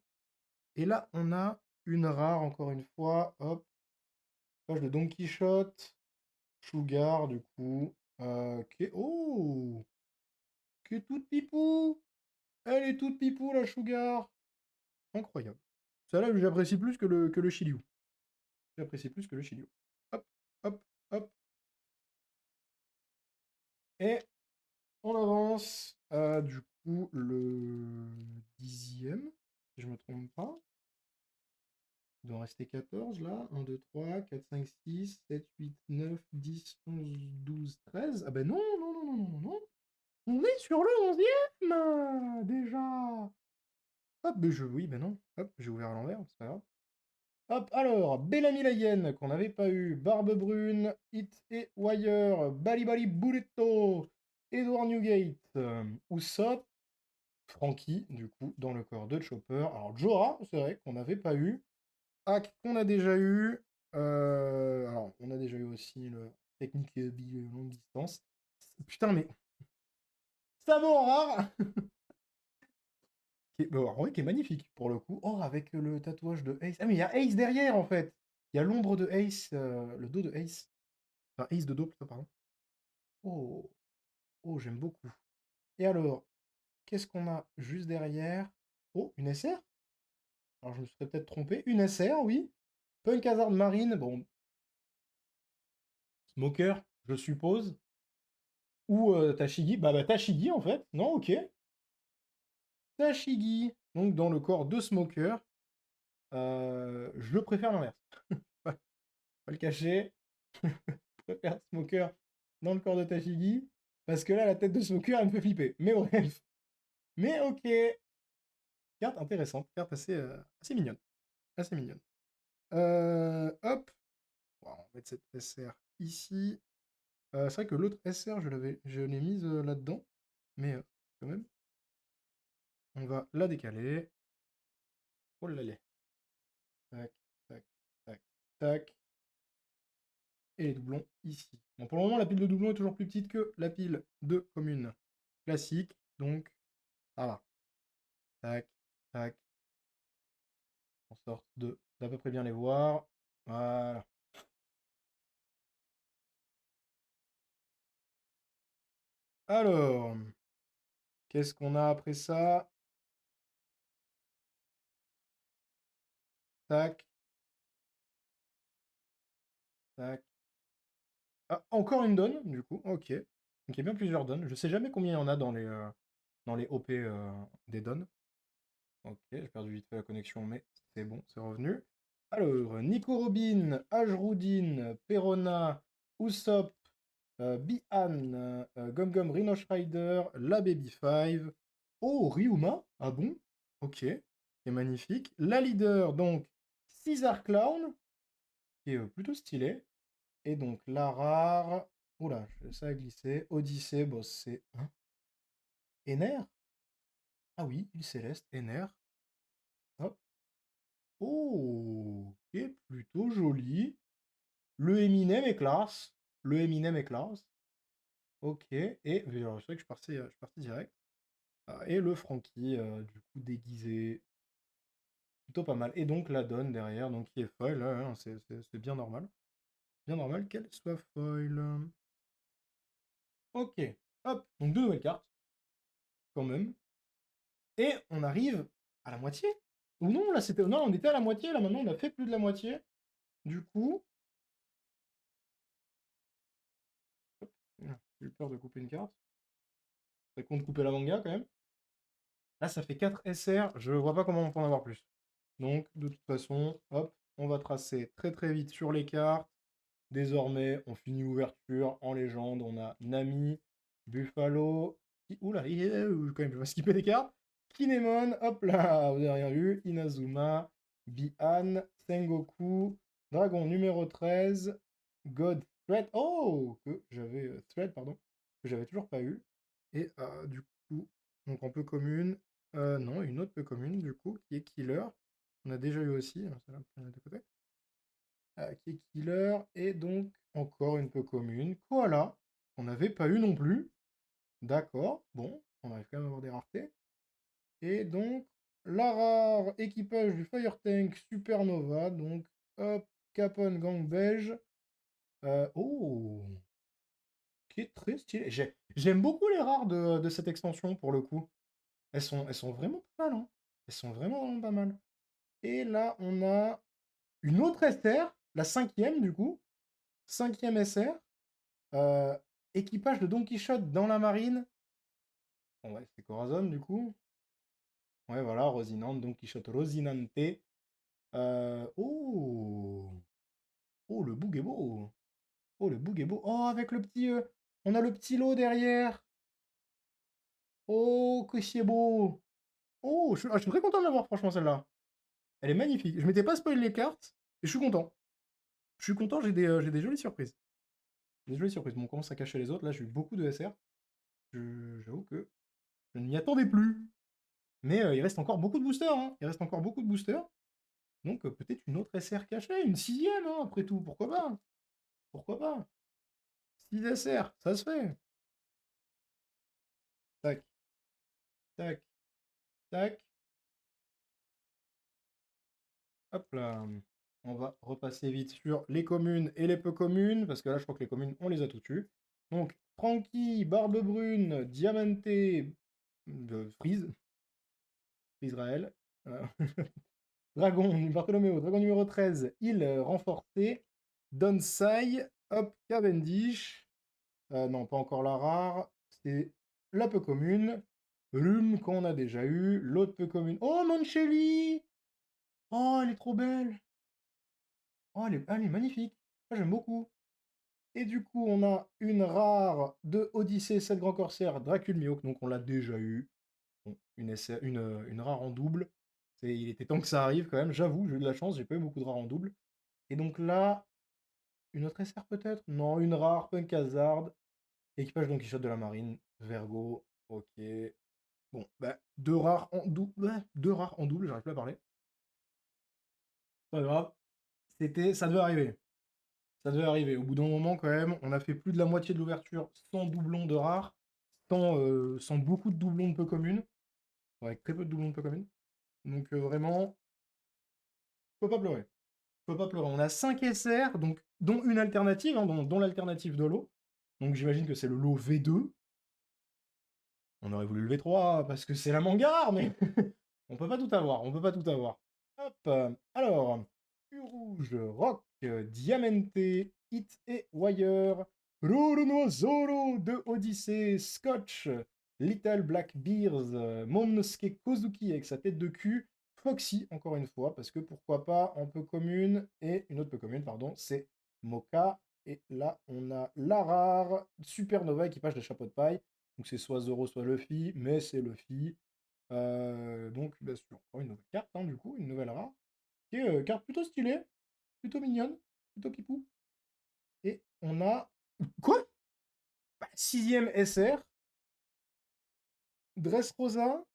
Et là, on a une rare, encore une fois, hop, page de Don Quichotte, Sugar, du coup, oh, qui est toute pipou, elle est toute pipou, la Sugar, incroyable. Celle-là, j'apprécie plus que le Shiryu. J'apprécie plus que le Shiryu. Hop, hop, hop. Et on avance. Du coup, le 10e, si je me trompe pas. Il doit en rester 14 là. 1, 2, 3, 4, 5, 6, 7, 8, 9, 10, 11, 12, 13. Ah ben non, non, non, non, non, non. On est sur le 11e déjà. Hop, ben oui, ben non. Hop, j'ai ouvert à l'envers, c'est pas grave. Hop, alors, Bellamy la hyène, qu'on n'avait pas eu, Barbe Brune, Hit et Wire, Bali Bali Burrito, Edward Newgate, Usopp, Frankie, du coup, dans le corps de Chopper. Alors, Jorah, c'est vrai qu'on n'avait pas eu. Hack, qu'on a déjà eu. Alors, on a déjà eu aussi le technique longue distance. Putain, mais ça vaut en rare qui est magnifique, pour le coup. Oh, avec le tatouage de Ace. Ah, mais il y a Ace derrière, en fait. Il y a l'ombre de Ace, le dos de Ace. Enfin, Ace de dos, plutôt, pardon. Oh, oh, j'aime beaucoup. Et alors, qu'est-ce qu'on a juste derrière? Oh, une SR? Alors, je me serais peut-être trompé. Une SR, oui. Punk Hazard Marine, bon, Smoker, je suppose. Ou Tashigi. Bah, Tashigi, en fait. Non, ok. Tashigi. Donc, dans le corps de Smoker. Je préfère l'inverse. Pas le cacher. Je préfère Smoker dans le corps de Tashigi. Parce que là, la tête de Smoker, elle me fait flipper. Mais bref. Mais ok. Carte intéressante. Carte assez mignonne. Assez mignonne. Hop. Bon, on va mettre cette SR ici. C'est vrai que l'autre SR, je l'ai mise là-dedans. Mais quand même, on va la décaler. Oh là là. Tac, tac, tac, tac. Et les doublons ici. Bon, pour le moment, la pile de doublons est toujours plus petite que la pile de communes classique. Donc, ça va. Tac, tac. En sorte d'à peu près bien les voir. Voilà. Alors, qu'est-ce qu'on a après ça? Tac, tac. Ah, encore une donne, du coup. Ok. Donc, il y a bien plusieurs donnes. Je sais jamais combien il y en a dans les OP des donnes. Ok, j'ai perdu vite fait la connexion, mais c'est bon, c'est revenu. Alors, Nico Robin, Ajrudin, Perona, Usopp, Bi-Han, Gum Gum Rhino Strider, la Baby 5. Oh, Ryuma? Ah bon? Ok, c'est magnifique. La leader, donc, Caesar Clown, qui est plutôt stylé. Et donc, la rare. Oula, ça a glissé. Odyssée, bon, c'est. Hein? Ener? Ah oui, il céleste, Ener. Hop. Oh, qui est plutôt joli. Le Eminem est classe. Le Eminem est classe. Ok. Et alors, c'est vrai que je suis parti direct. Ah, et le Frankie, du coup, déguisé. Plutôt pas mal. Et donc la donne derrière, donc qui est foil, hein, c'est bien normal. Bien normal qu'elle soit foil. Ok. Hop. Donc deux nouvelles cartes, quand même. Et on arrive à la moitié. Ou non, là c'était. Non, on était à la moitié, là maintenant on a fait plus de la moitié. Du coup. J'ai eu peur de couper une carte. Ça compte couper la manga quand même. Là, ça fait 4 SR, je vois pas comment on peut en avoir plus. Donc, de toute façon, hop, on va tracer très très vite sur les cartes. Désormais, on finit ouverture en légende. On a Nami, Buffalo. Oula, quand même, je vais skipper des cartes. Kinemon, hop là, vous avez rien vu. Inazuma, Bi-Han, Sengoku, Dragon numéro 13. God Thread. Oh! Que j'avais. Thread, pardon. Que j'avais toujours pas eu. Et du coup, donc en peu commune. Non, une autre peu commune, du coup, qui est Killer. On a déjà eu aussi. Hein, celle-là, on de côté. Qui est Killer. Et donc, encore une peu commune. Koala. On n'avait pas eu non plus. D'accord. Bon, on arrive quand même à avoir des raretés. Et donc, la rare équipage du Fire Tank Supernova. Donc, hop, Capone Gang Beige. Oh, qui est très stylé. J'aime beaucoup les rares de cette extension pour le coup. Elles sont vraiment pas mal, hein. Elles sont vraiment, vraiment pas mal. Et là, on a une autre SR, la cinquième du coup. Cinquième SR. Euh, Équipage de Don Quichotte dans la marine. Bon, ouais, c'est Corazon du coup. Ouais, voilà, Rosinante, Don Quichotte Rosinante. Oh, oh, le boug est beau. Oh, le boug est beau. Oh, avec le petit. On a le petit lot derrière. Oh, que c'est beau. Oh, je suis très content de l'avoir, franchement, celle-là. Elle est magnifique. Je m'étais pas spoilé les cartes, et je suis content. Je suis content, j'ai des jolies surprises. Des jolies surprises. Bon, on commence à cacher les autres. Là, j'ai eu beaucoup de SR. J'avoue que je ne m'y attendais plus. Mais il reste encore beaucoup de boosters, hein. Il reste encore beaucoup de boosters. Donc, peut-être une autre SR cachée, une sixième, hein, après tout. Pourquoi pas? Pourquoi pas? 6 SR, ça se fait. Tac, tac, tac. Hop là. On va repasser vite sur les communes et les peu communes, parce que là, je crois que les communes, on les a toutes eues. Donc, Frankie, Barbe Brune, Diamanté, Freeze, Israël. Dragon, Bartholoméo, Dragon numéro 13, île renforcée. Donsai, hop, Cavendish. Non, pas encore la rare. C'est la peu commune. Lume qu'on a déjà eu. L'autre peu commune. Oh, Mancheli! Oh, elle est trop belle! Oh, elle est magnifique. Moi, j'aime beaucoup. Et du coup, on a une rare de Odyssée, 7 grands corsaires, Dracul Mihawk, donc on l'a déjà eu. Bon, une rare en double. Il était temps que ça arrive quand même, j'avoue, j'ai eu de la chance, j'ai pas eu beaucoup de rares en double. Et donc là, une autre SR peut-être? Non, une rare, Punk Hazard, équipage Don Quichotte de la Marine, Vergo, ok. Bon, bah, deux rares en double, deux rares en double, j'arrive plus à parler. Pas grave, ça devait arriver. Ça devait arriver. Au bout d'un moment, quand même, on a fait plus de la moitié de l'ouverture sans doublon de rares, sans beaucoup de doublons de peu communes, avec très peu de doublons de peu communes. Donc vraiment, faut pas pleurer. Faut pas pleurer. On a 5 SR, donc, dont une alternative, hein, dont l'alternative de lot. Donc j'imagine que c'est le lot V2. On aurait voulu le V3 parce que c'est la mangare, mais on peut pas tout avoir. On peut pas tout avoir. Hop. Alors, U-Rouge, Rock, Diamante, Hit et Wire, Ruruno Zoro de Odyssey, Scotch, Little Black Bears, Momonosuke Kozuki avec sa tête de cul, Foxy, encore une fois, parce que pourquoi pas, en peu commune, et une autre peu commune, pardon, c'est Mocha. Et là, on a la rare Supernova, équipage de chapeau de paille. Donc c'est soit Zoro, soit Luffy, mais c'est Luffy. Donc, bien sûr, encore une nouvelle carte, hein, du coup, une nouvelle rare. Et carte plutôt stylée, plutôt mignonne, plutôt pipou. Et on a. Quoi? Sixième SR, Dressrosa,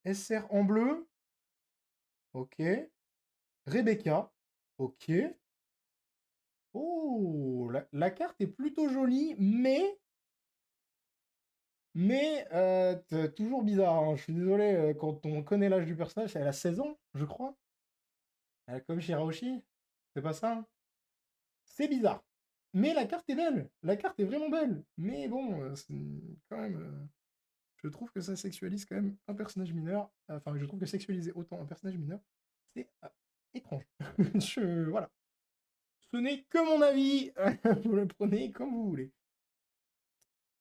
SR en bleu, ok. Rebecca, ok. Oh, la carte est plutôt jolie, mais. Mais, toujours bizarre, hein. Je suis désolé, quand on connaît l'âge du personnage, elle a 16 ans, je crois. Comme Shirahoshi, c'est pas ça, hein. C'est bizarre. Mais la carte est belle. La carte est vraiment belle. Mais bon, c'est quand même. Je trouve que ça sexualise quand même un personnage mineur. Enfin, je trouve que sexualiser autant un personnage mineur, c'est étrange. Voilà. Ce n'est que mon avis. Vous le prenez comme vous voulez.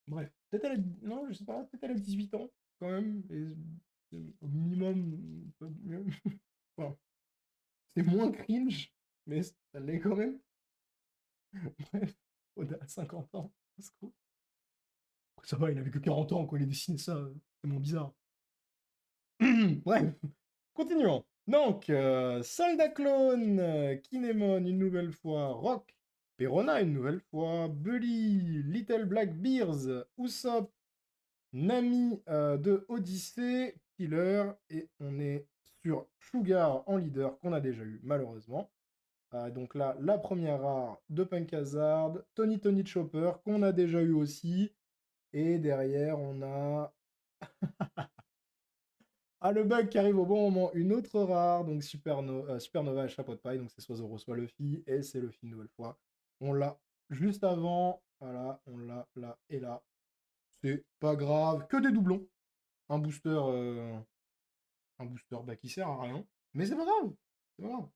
Bref. Peut-être elle a. Non, je sais pas. Peut-être elle a 18 ans, quand même. Au minimum. Enfin, c'est moins cringe. Mais ça l'est quand même. Bref. Oda a 50 ans. C'est cool. Ça va, il avait que 40 ans quand il a dessiné ça. C'est moins bizarre. Bref, continuons. Donc, Saldaclone, Kinemon une nouvelle fois, Rock, Perona une nouvelle fois, Bully, Little Black Bears, Usopp, Nami de Odyssey, Killer, et on est sur Sugar en leader qu'on a déjà eu malheureusement. Donc là, la première rare de Punk Hazard, Tony Tony Chopper qu'on a déjà eu aussi, et derrière on a le bug qui arrive au bon moment, une autre rare, donc Supernova et Chapeau de paille, donc c'est soit Zoro, soit Luffy, et c'est Luffy une nouvelle fois. On l'a juste avant, voilà, on l'a là et là. C'est pas grave, que des doublons. Un booster, bah, qui sert à rien, mais c'est pas grave, c'est pas grave.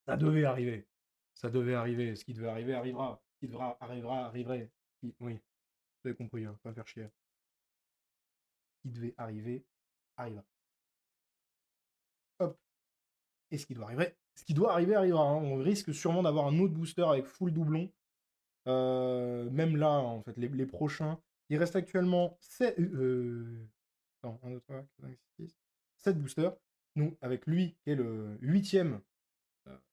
Ça devait arriver, ça devait arriver, ce qui devait arriver arrivera, ce qui devra arrivera arriverait. Oui, vous avez compris, hein, pas me faire chier. Ce qui devait arriver arrivera. Hop. Et ce qui doit arriver arrivera, hein. On risque sûrement d'avoir un autre booster avec full doublon. Même là, en fait, les prochains. Il reste actuellement 7, attends, 1, 2, 3, 4, 5, 6, 7 boosters. Nous, avec lui, qui est le huitième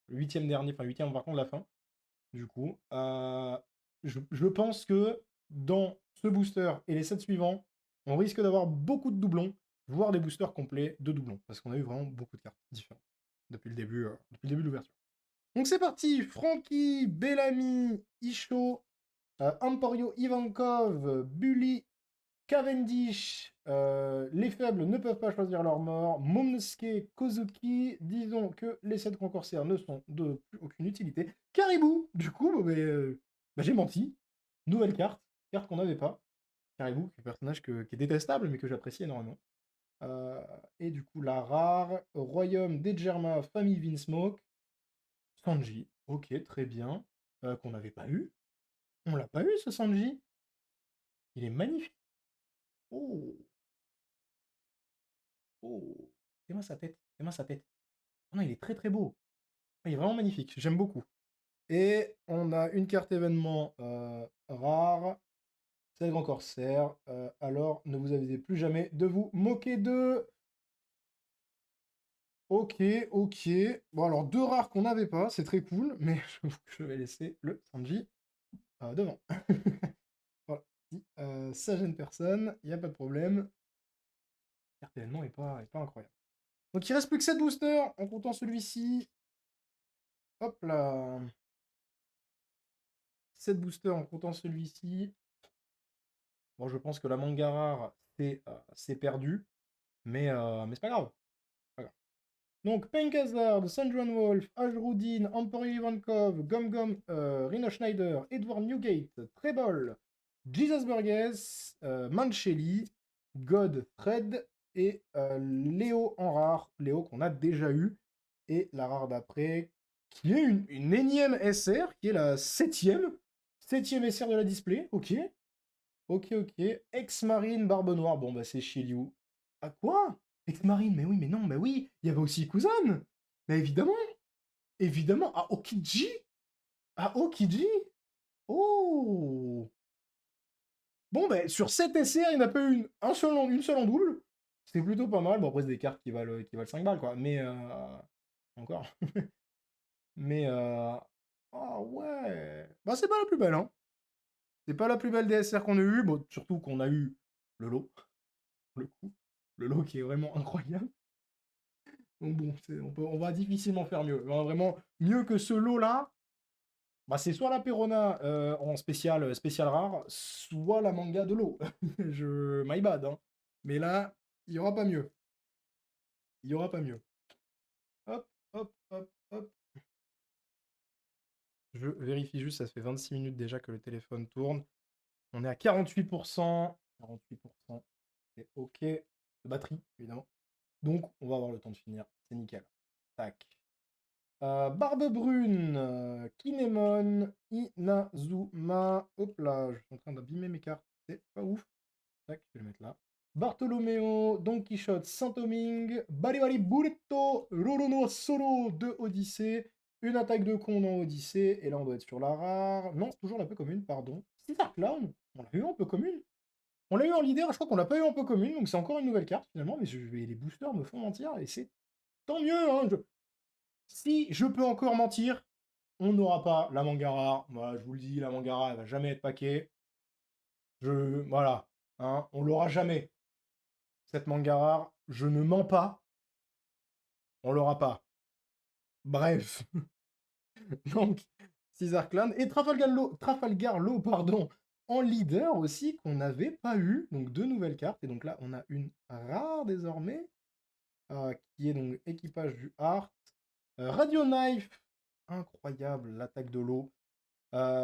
dernier, enfin huitième par contre de la fin, du coup. Je pense que dans ce booster et les 7 suivants, on risque d'avoir beaucoup de doublons, voire des boosters complets de doublons, parce qu'on a eu vraiment beaucoup de cartes différentes depuis le début de l'ouverture. Donc c'est parti, Frankie, Bellamy, Isho, Emporio Ivankov, Bully, Cavendish, les faibles ne peuvent pas choisir leur mort, Momnosuke, Kozuki, disons que les 7 concorsaires ne sont de plus aucune utilité. Caribou, du coup, j'ai menti. Nouvelle carte qu'on n'avait pas. Caribou, qui est un personnage qui est détestable, mais que j'apprécie énormément. Et du coup, la rare, Royaume des Germa, famille Vinsmoke, Sanji, ok, très bien, qu'on n'avait pas eu. On l'a pas eu ce Sanji. Il est magnifique. Oh, oh. Fais-moi sa tête. Fais-moi sa tête. Oh non, il est très très beau. Il est vraiment magnifique. J'aime beaucoup. Et on a une carte événement rare. C'est le Grand Corsaire. Alors, ne vous avisez plus jamais de vous moquer d'eux. Ok, ok. Bon, alors, deux rares qu'on n'avait pas. C'est très cool. Mais je vais laisser le Sanji devant. Voilà. Si ça gêne personne, il n'y a pas de problème. La carte événement est pas incroyable. Donc il reste plus que 7 boosters en comptant celui-ci. Hop là. 7 boosters en comptant celui-ci. Bon, je pense que la manga rare, c'est perdu. Mais c'est pas grave. Pas grave. Donc, Penkazard, Sandran Wolf, Ajrudin, Emporio Ivankov, Gum Gum, Rino Schneider, Edward Newgate, Trebol, Jesus Burgess, Mancheli, Godfred et Léo en rare. Léo qu'on a déjà eu. Et la rare d'après, qui est une énième SR, qui est la septième SR de la display. Ok. Ok, ok. Ex-marine, barbe noire. Bon, bah, c'est Shiryu. Ah, quoi? Ex-marine, mais oui, mais non, mais oui. Il y avait aussi Kuzan. Mais évidemment. Évidemment. Ah, Okiji. Ah, Okiji. Oh. Bon, bah, sur 7 SR, il n'y en a pas eu une seule en double. C'est plutôt pas mal. Bon, après, c'est des cartes qui valent 5 balles, quoi. Mais, encore. Mais, ah ouais. Bah, c'est pas la plus belle, hein. C'est pas la plus belle DSR qu'on a eu. Bon, surtout qu'on a eu le lot. Le coup. Le lot qui est vraiment incroyable. Donc bon, on va difficilement faire mieux. Vraiment, mieux que ce lot-là, bah, c'est soit la Perona en spécial rare, soit la manga de l'eau. My bad, hein. Mais là, il n'y aura pas mieux. Il n'y aura pas mieux. Hop, hop, hop, hop. Je vérifie juste, ça fait 26 minutes déjà que le téléphone tourne. On est à 48%. 48%. C'est OK. De batterie, évidemment. Donc, on va avoir le temps de finir. C'est nickel. Tac. Barbe Brune, Kinemon, Inazuma. Hop là, je suis en train d'abîmer mes cartes. C'est pas ouf. Tac, je vais le mettre là. Bartolomeo, Don Quichotte, Saint-Oming, Baribari Burrito, Rorono Solo de Odyssée. Une attaque de con dans Odyssée. Et là, on doit être sur la rare. Non, c'est toujours la peu commune, pardon. Caesar Clown. On l'a eu en peu commune. On l'a eu en leader, je crois qu'on l'a pas eu en peu commune. Donc c'est encore une nouvelle carte finalement. Mais les boosters me font mentir. Et c'est tant mieux, hein, si je peux encore mentir, on n'aura pas la Mangara. Moi, je vous le dis, la Mangara, elle va jamais être paquet. Voilà, hein, on l'aura jamais. Cette Mangara, je ne mens pas, on l'aura pas. Bref, donc, Caesar Clan et Trafalgar Law, pardon, en leader aussi, qu'on n'avait pas eu. Donc, deux nouvelles cartes. Et donc là, on a une rare désormais, qui est donc équipage du Heart. Radio Knife, incroyable, l'attaque de l'eau.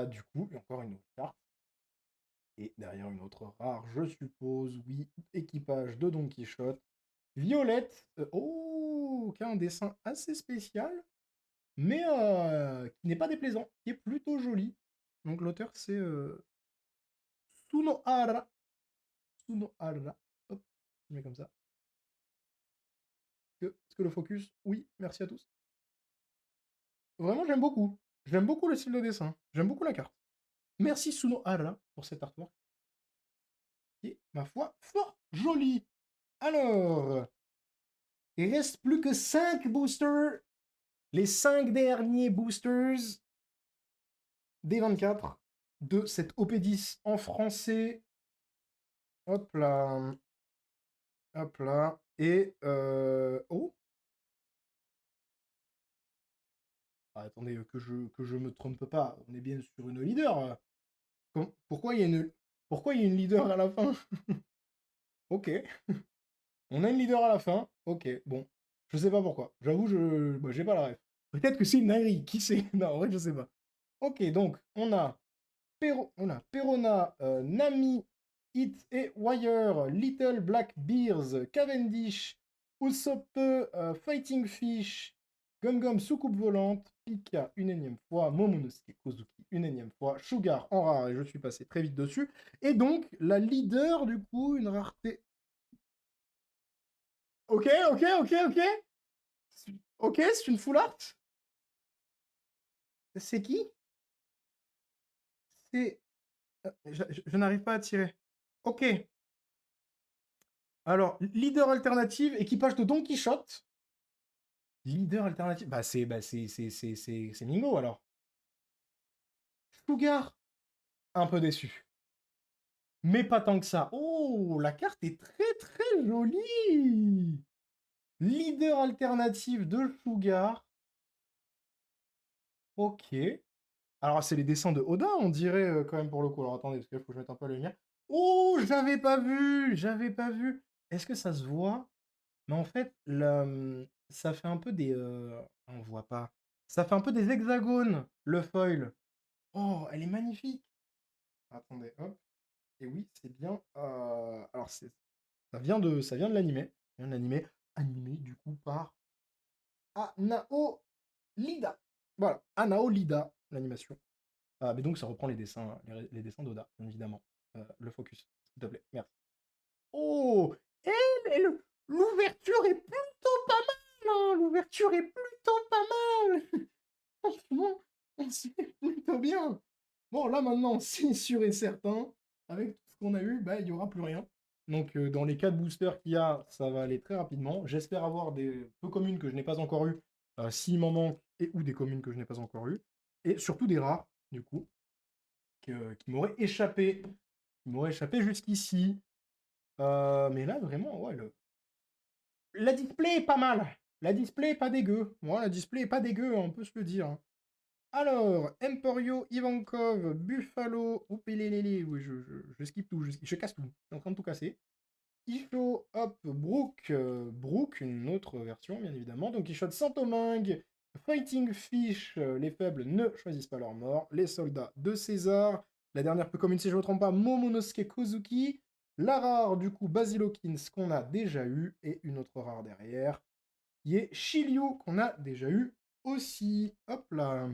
Du coup, encore une autre carte. Et derrière une autre rare, je suppose, oui, équipage de Don Quichotte. Violette, qui a un dessin assez spécial, mais qui n'est pas déplaisant, qui est plutôt joli. Donc l'auteur, c'est Sunohara. Sunohara. Hop, je mets comme ça. Est-ce que le focus? Oui, merci à tous. Vraiment, j'aime beaucoup. J'aime beaucoup le style de dessin. J'aime beaucoup la carte. Merci Sunohara pour cet artwork. Qui est, ma foi, fort joli. Alors, il reste plus que 5 boosters. Les 5 derniers boosters des 24 de cette OP10 en français. Hop là. Hop là. Et... Oh. Ah, attendez, que je me trompe pas. On est bien sur une leader. Pourquoi pourquoi il y a une leader à la fin? Ok. On a une leader à la fin. Ok, bon. Je sais pas pourquoi. J'avoue, j'ai pas la ref. Peut-être que c'est une Nairi. Qui sait? Non, en vrai, je sais pas. Ok, donc, on a Perona, Nami, Hit et Wire, Little Black Bears, Cavendish, Usopp, Fighting Fish, Gum Gum Soucoupe Volante, Pika une énième fois, Momonosuke Kozuki une énième fois, Sugar en rare, et je suis passé très vite dessus. Et donc, la leader, du coup, une rareté. Ok, ok, ok, ok. Ok, c'est une full art. C'est qui? C'est... je n'arrive pas à tirer. Ok. Alors, leader alternative, équipage de Don Quichotte. Leader alternatif. C'est Mingo alors. Sugar, un peu déçu. Mais pas tant que ça. Oh, la carte est très très jolie. Leader alternatif de Sugar. Ok. Alors, c'est les dessins de Oda, on dirait quand même pour le coup. Alors, attendez, parce qu'il faut que je mette un peu la lumière. Oh, j'avais pas vu. J'avais pas vu. Est-ce que ça se voit? Mais en fait, ça fait un peu des... on voit pas. Ça fait un peu des hexagones, le foil. Oh, elle est magnifique. Attendez, hop. Et oui, c'est bien. Alors, ça vient de l'animé. Ça vient de l'animé. Animé, du coup, par Anao Lida. Voilà, Anao Lida, l'animation. Mais donc, ça reprend les dessins d'Oda, bien évidemment. Le focus, s'il te plaît. Merci. Oh, et l'ouverture est plutôt pas mal, hein. L'ouverture est plutôt pas mal. Franchement, c'est plutôt bien. Bon, là maintenant, c'est sûr et certain, avec tout ce qu'on a eu, bah, il n'y aura plus rien. Donc, dans les 4 boosters qu'il y a, ça va aller très rapidement. J'espère avoir des peu communes que je n'ai pas encore eues, s'il m'en manque, et ou des communes que je n'ai pas encore eues. Et surtout des rares, du coup, qui m'auraient échappé jusqu'ici. Mais là, vraiment, ouais, la display est pas mal. La display est pas dégueu. Moi, la display est pas dégueu, on peut se le dire, hein. Alors, Emporio, Ivankov, Buffalo, Oupelelele, oui, je skip tout, je casse tout. Je suis en train de tout casser. Isho, hop, Brooke, une autre version, bien évidemment. Donc, Isho de Santoming, Fighting Fish, les faibles ne choisissent pas leur mort. Les soldats de César. La dernière peu commune, si je ne me trompe pas, Momonosuke Kozuki. La rare, du coup, Basilokins, qu'on a déjà eu. Et une autre rare derrière, qui est Shiryu, qu'on a déjà eu aussi. Hop là.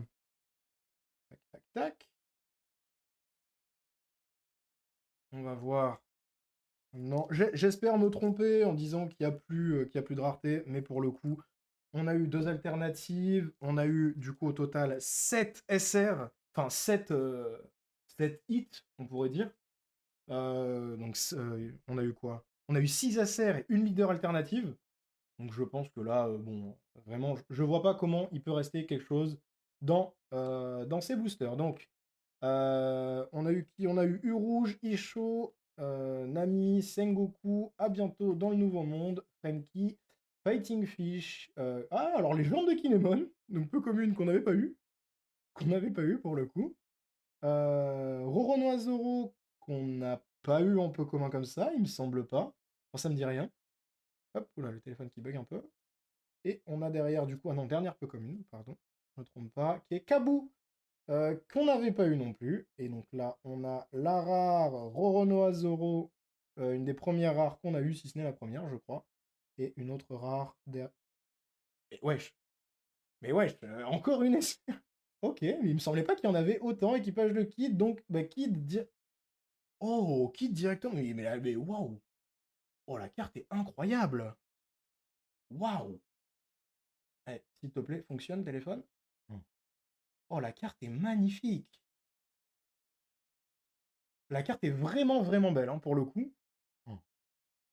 Tac, tac, tac. On va voir. Non, j'espère me tromper en disant qu'il y a plus de rareté, mais pour le coup, on a eu deux alternatives. On a eu du coup au total 7 SR, enfin 7 hits, on pourrait dire. Donc on a eu quoi? On a eu 6 SR et une leader alternative. Donc je pense que là, bon, vraiment, je vois pas comment il peut rester quelque chose dans ces boosters. Donc, on a eu qui? On a eu U-Rouge, Isho, Nami, Sengoku, à bientôt dans le Nouveau Monde, Frankie, Fighting Fish. Ah, alors les jambes de Kinemon, donc peu communes qu'on n'avait pas eu pour le coup. Roronoa Zoro, qu'on n'a pas eu en peu commun comme ça, il me semble pas. Enfin, ça me dit rien. Hop, oula, le téléphone qui bug un peu. Et on a derrière, du coup, ah non, dernière peu commune, pardon, je ne me trompe pas, qui est Kabou, qu'on n'avait pas eu non plus. Et donc là, on a la rare Roronoa Zoro, une des premières rares qu'on a eues, si ce n'est la première, je crois. Et une autre rare derrière. Mais wesh, mais wesh, encore une SR. Ok, mais il me semblait pas qu'il y en avait autant, équipage de Kid, donc bah, Oh, Kid directement, mais waouh. Oh, la carte est incroyable. Waouh. Eh, s'il te plaît, fonctionne, téléphone. Oh, la carte est magnifique. La carte est vraiment, vraiment belle, hein, pour le coup.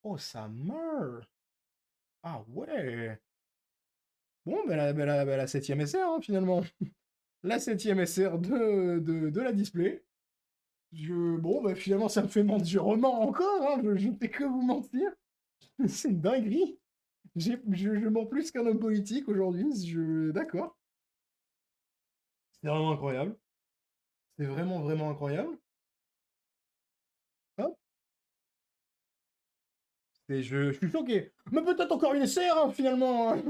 Oh, ça meurt. Ah ouais. Bon, la 7ème SR, hein, finalement. La 7ème SR de la display. Bon, bah, finalement, ça me fait mentir. Je remens encore, hein, je ne fais que vous mentir. C'est une dinguerie. Je mens plus qu'un homme politique aujourd'hui. D'accord. C'est vraiment incroyable. C'est vraiment, vraiment incroyable. Hop. Je suis choqué. Mais peut-être encore une SR, hein, finalement, hein.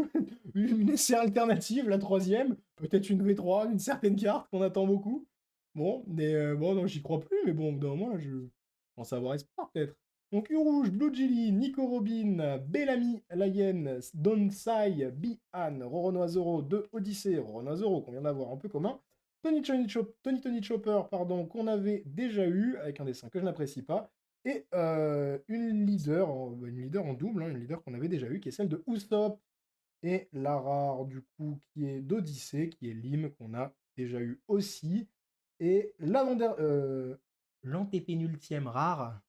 Une SR alternative, la 3ème. Peut-être une V3, une certaine carte qu'on attend beaucoup. Bon, mais bon, non, j'y crois plus, mais bon, au bout d'un moment, là, je pense avoir espoir, peut-être. Donc, U-Rouge, Blue Jilly, Nico Robin, Bellamy, Layen, Donsai, Bi-Han, Roronoa Zoro, de Odyssey, Roronoa Zoro, qu'on vient d'avoir un peu commun. Tony Chopper, pardon, qu'on avait déjà eu, avec un dessin que je n'apprécie pas. Et une leader en double, hein, une leader qu'on avait déjà eu, qui est celle de Usopp. Et la rare, du coup, qui est d'Odyssée, qui est Lim, qu'on a déjà eu aussi. Et l'antépénultième rare,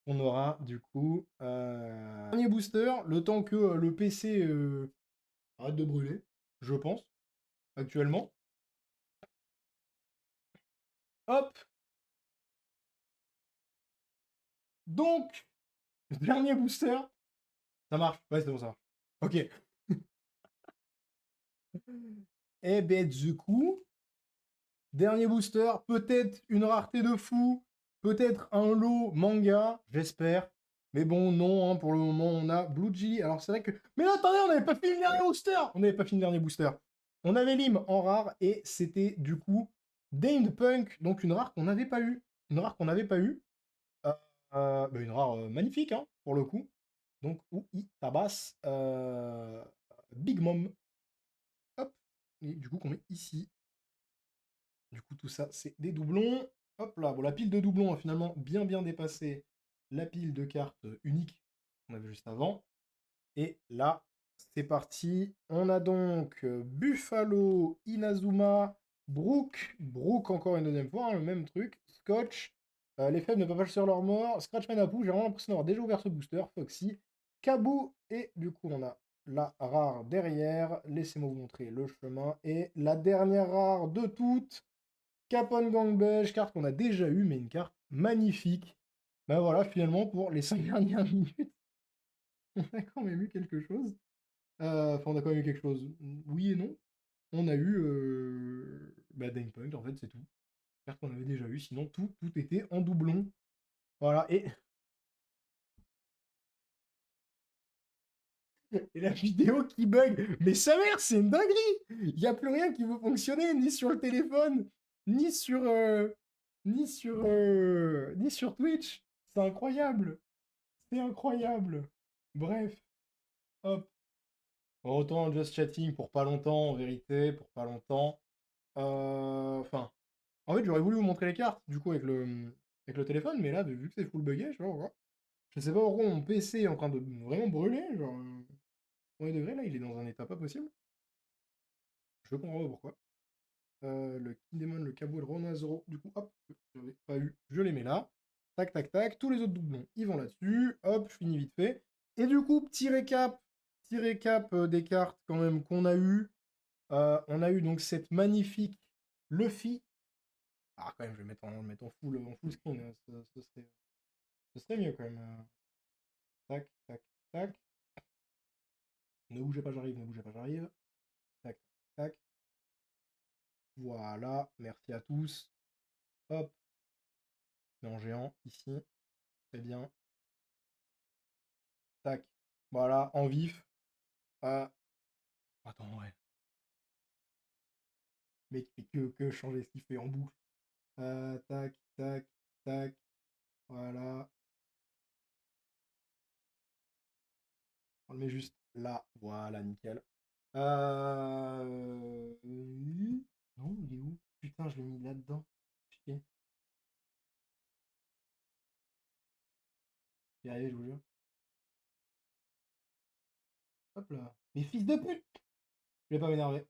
qu'on aura, du coup, dernier booster, le temps que le PC arrête de brûler, je pense, actuellement. Hop. Donc, dernier booster. Ça marche. Ouais, c'est bon, ça marche. Ok. Et ben, du coup, dernier booster, peut-être une rareté de fou, peut-être un lot manga, j'espère. Mais bon, non, hein, pour le moment, on a Blue Jilly. Alors, c'est vrai que... Mais là, attendez, on n'avait pas fini le dernier booster. On n'avait pas fini le dernier booster. On avait Lim en rare, et c'était, du coup, Dane Punk, donc une rare qu'on n'avait pas eu. Une rare qu'on n'avait pas eu. Euh, bah, une rare magnifique, hein, pour le coup. Donc, où il tabasse Big Mom. Hop. Et du coup, qu'on met ici. Du coup, tout ça, c'est des doublons. Hop là, bon, la pile de doublons a finalement bien bien dépassé la pile de cartes uniques qu'on avait juste avant. Et là, c'est parti. On a donc Buffalo, Inazuma, Brooke encore une deuxième fois, hein, le même truc, Scotch, les faibles ne peuvent pas choisir leur mort, Scratchman Apu, j'ai vraiment l'impression d'avoir déjà ouvert ce booster, Foxy, Kabou, et du coup on a la rare derrière, laissez-moi vous montrer le chemin, et la dernière rare de toutes, Capone Gang Beige, carte qu'on a déjà eue, mais une carte magnifique. Ben voilà, finalement, pour les 5 dernières minutes, on a quand même eu quelque chose. Enfin, on a quand même eu quelque chose. Oui et non. On a eu Dangpunk, en fait, c'est tout. Carte qu'on avait déjà eu, sinon tout était en doublon. Voilà, et la vidéo qui bug. Mais sa mère, c'est une dinguerie. Il n'y a plus rien qui veut fonctionner, ni sur le téléphone, ni sur, ni sur Twitch. C'est incroyable. C'est incroyable. Bref, hop. Autant Just Chatting pour pas longtemps, en vérité, pour pas longtemps. Enfin, en fait, j'aurais voulu vous montrer les cartes, du coup, avec le téléphone, mais là, vu que c'est full buggé, je sais pas pourquoi. Je sais pas pourquoi mon PC est en train de vraiment brûler, genre, premier degré, là, il est dans un état pas possible. Je comprends pas pourquoi. Le Kindemon, le Cabo et le Ronazoro, du coup, hop, j'avais pas eu, je les mets là. Tac, tac, tac. Tous les autres doublons, ils vont là-dessus. Hop, je finis vite fait. Et du coup, petit récap des cartes quand même qu'on a eu. On a eu donc cette magnifique Luffy. Ah, quand même, je vais mettre en full screen. Ce serait mieux quand même. Tac, tac, tac. Ne bougez pas, j'arrive, ne bougez pas, j'arrive. Tac, tac. Voilà, merci à tous. Hop, c'est en géant ici. Très bien. Tac. Voilà, en vif. Ah, attends, ouais. Mec, il fait que changer ce qu'il fait en boucle. Tac, tac, tac. Voilà. On le met juste là. Voilà, nickel. Non, il est où? Putain, je l'ai mis là-dedans. Chier. J'y arrivé, je vous jure. Hop là. Mais fils de pute! Je vais pas m'énerver.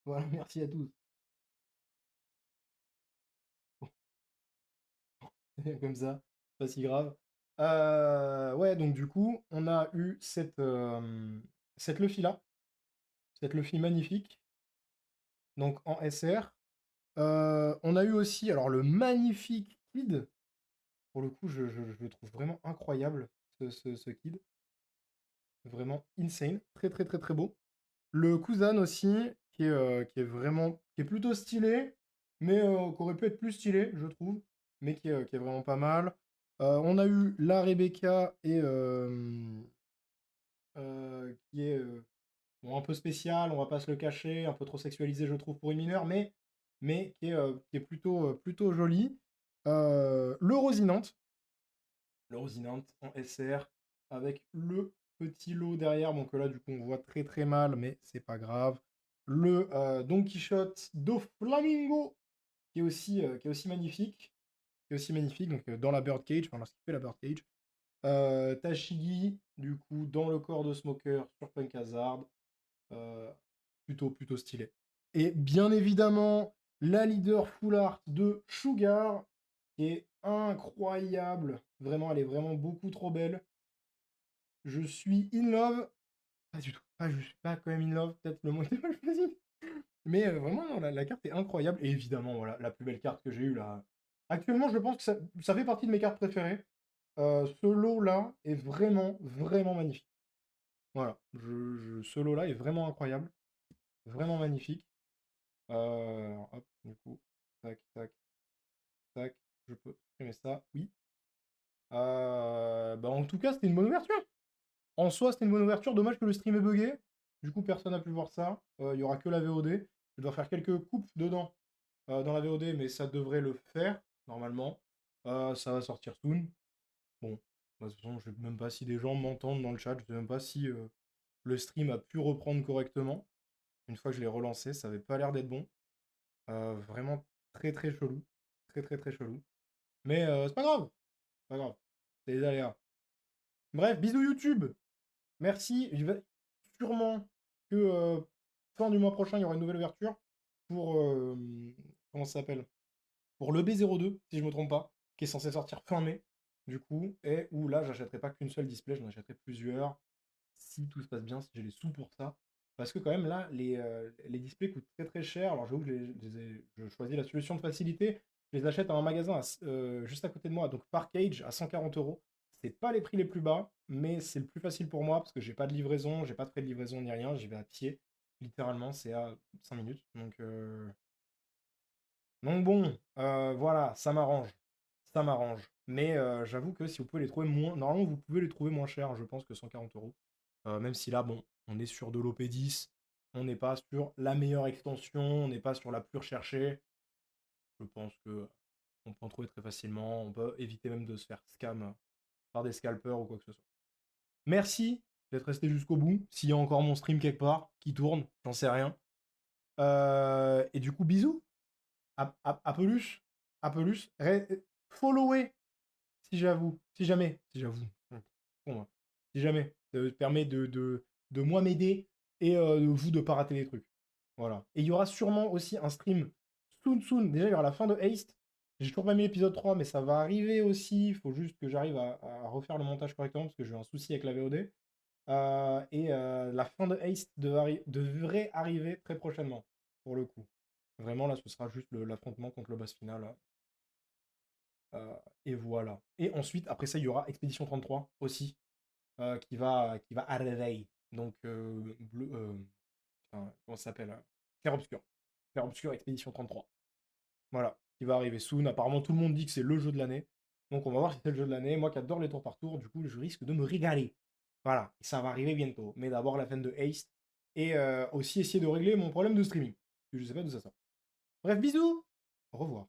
Voilà, merci à tous. Bon, c'est bien comme ça. Pas si grave. Ouais, donc du coup, on a eu cette Luffy là. Cette Luffy magnifique. Donc en SR. On a eu aussi, alors le magnifique Kid. Pour le coup, je le trouve vraiment incroyable, ce Kid. Vraiment insane. Très, très, très, très beau. Le Kuzan aussi, qui est vraiment, qui est plutôt stylé, mais qui aurait pu être plus stylé, je trouve, mais qui est vraiment pas mal. On a eu la Rebecca qui est bon, un peu spécial, on va pas se le cacher, un peu trop sexualisé, je trouve, pour une mineure, mais qui est plutôt joli. Le Rosinante en SR, avec le petit lot derrière, donc là, du coup, on voit très très mal, mais c'est pas grave. Le Don Quichotte do Flamingo, qui est aussi magnifique, donc dans la Birdcage, enfin lorsqu'il fait la Birdcage. Tashigi, du coup, dans le corps de Smoker sur Punk Hazard. Euh, plutôt stylé. Et bien évidemment, la leader full art de Sugar, qui est incroyable. Vraiment, elle est vraiment beaucoup trop belle. Je suis in love. Pas du tout. Ah, je suis pas quand même in love. Peut-être le mot était mal choisi. Mais vraiment, non, la carte est incroyable. Et évidemment, voilà, la plus belle carte que j'ai eue là. Actuellement, je pense que ça fait partie de mes cartes préférées. Ce lot-là est vraiment, vraiment magnifique. Voilà, ce lot-là est vraiment incroyable. Vraiment magnifique. Hop, du coup, tac, tac, tac, je peux supprimer ça, oui. Bah en tout cas, c'était une bonne ouverture. En soi, c'était une bonne ouverture. Dommage que le stream est buggé. Du coup, personne n'a pu voir ça. Il y aura que la VOD. Je dois faire quelques coupes dedans dans la VOD, mais ça devrait le faire, normalement. Ça va sortir soon. Bon, bah, de toute façon, je sais même pas si des gens m'entendent dans le chat. Je sais même pas si le stream a pu reprendre correctement. Une fois que je l'ai relancé, ça avait pas l'air d'être bon. Vraiment très très chelou. Très très très chelou. Mais c'est pas grave. Pas grave. C'est les aléas. Bref, bisous YouTube. Merci. Je vais sûrement que fin du mois prochain, il y aura une nouvelle ouverture pour comment ça s'appelle? Pour le B02, si je me trompe pas, qui est censé sortir fin mai, du coup, et où là, j'achèterai pas qu'une seule display, j'en achèterai plusieurs, si tout se passe bien, si j'ai les sous pour ça. Parce que quand même, là, les displays coûtent très très cher. Alors j'avoue que je choisis la solution de facilité. Je les achète à un magasin juste à côté de moi, donc Parkage à 140 €. C'est pas les prix les plus bas, mais c'est le plus facile pour moi parce que j'ai pas de livraison, j'ai pas de frais de livraison ni rien, j'y vais à pied. Littéralement, c'est à 5 minutes. Donc bon, voilà, ça m'arrange. Ça m'arrange. Mais j'avoue que si vous pouvez les trouver moins. Normalement, vous pouvez les trouver moins cher, je pense, que 140 €. Même si là, bon, on est sur de l'OP10, on n'est pas sur la meilleure extension, on n'est pas sur la plus recherchée. Je pense que on peut en trouver très facilement. On peut éviter même de se faire scam par des scalpers ou quoi que ce soit. Merci d'être resté jusqu'au bout. S'il y a encore mon stream quelque part qui tourne, j'en sais rien. Et du coup, bisous. À peluche. À peluche. Followez si j'avoue. Si j'avoue. Bon, moi. Si jamais. Ça permet de moi m'aider et de vous de pas rater les trucs. Voilà. Et il y aura sûrement aussi un stream soon. Déjà, il y aura la fin de Haste. J'ai toujours pas mis l'épisode 3, mais ça va arriver aussi. Il faut juste que j'arrive à refaire le montage correctement parce que j'ai eu un souci avec la VOD. La fin de Haste devrait arriver très prochainement, pour le coup. Vraiment, là, ce sera juste l'affrontement contre le boss final. Et voilà. Et ensuite, après ça, il y aura Expédition 33 aussi, qui va arriver. Donc, putain, comment ça s'appelle? Clair Obscur. Clair Obscur Expédition 33. Voilà, qui va arriver soon. Apparemment, tout le monde dit que c'est le jeu de l'année. Donc, on va voir si c'est le jeu de l'année. Moi qui adore les tours par tour, du coup, je risque de me régaler. Voilà, ça va arriver bientôt. Mais d'abord, la fin de Haste. Et aussi essayer de régler mon problème de streaming. Je sais pas d'où ça sort. Bref, bisous. Au revoir.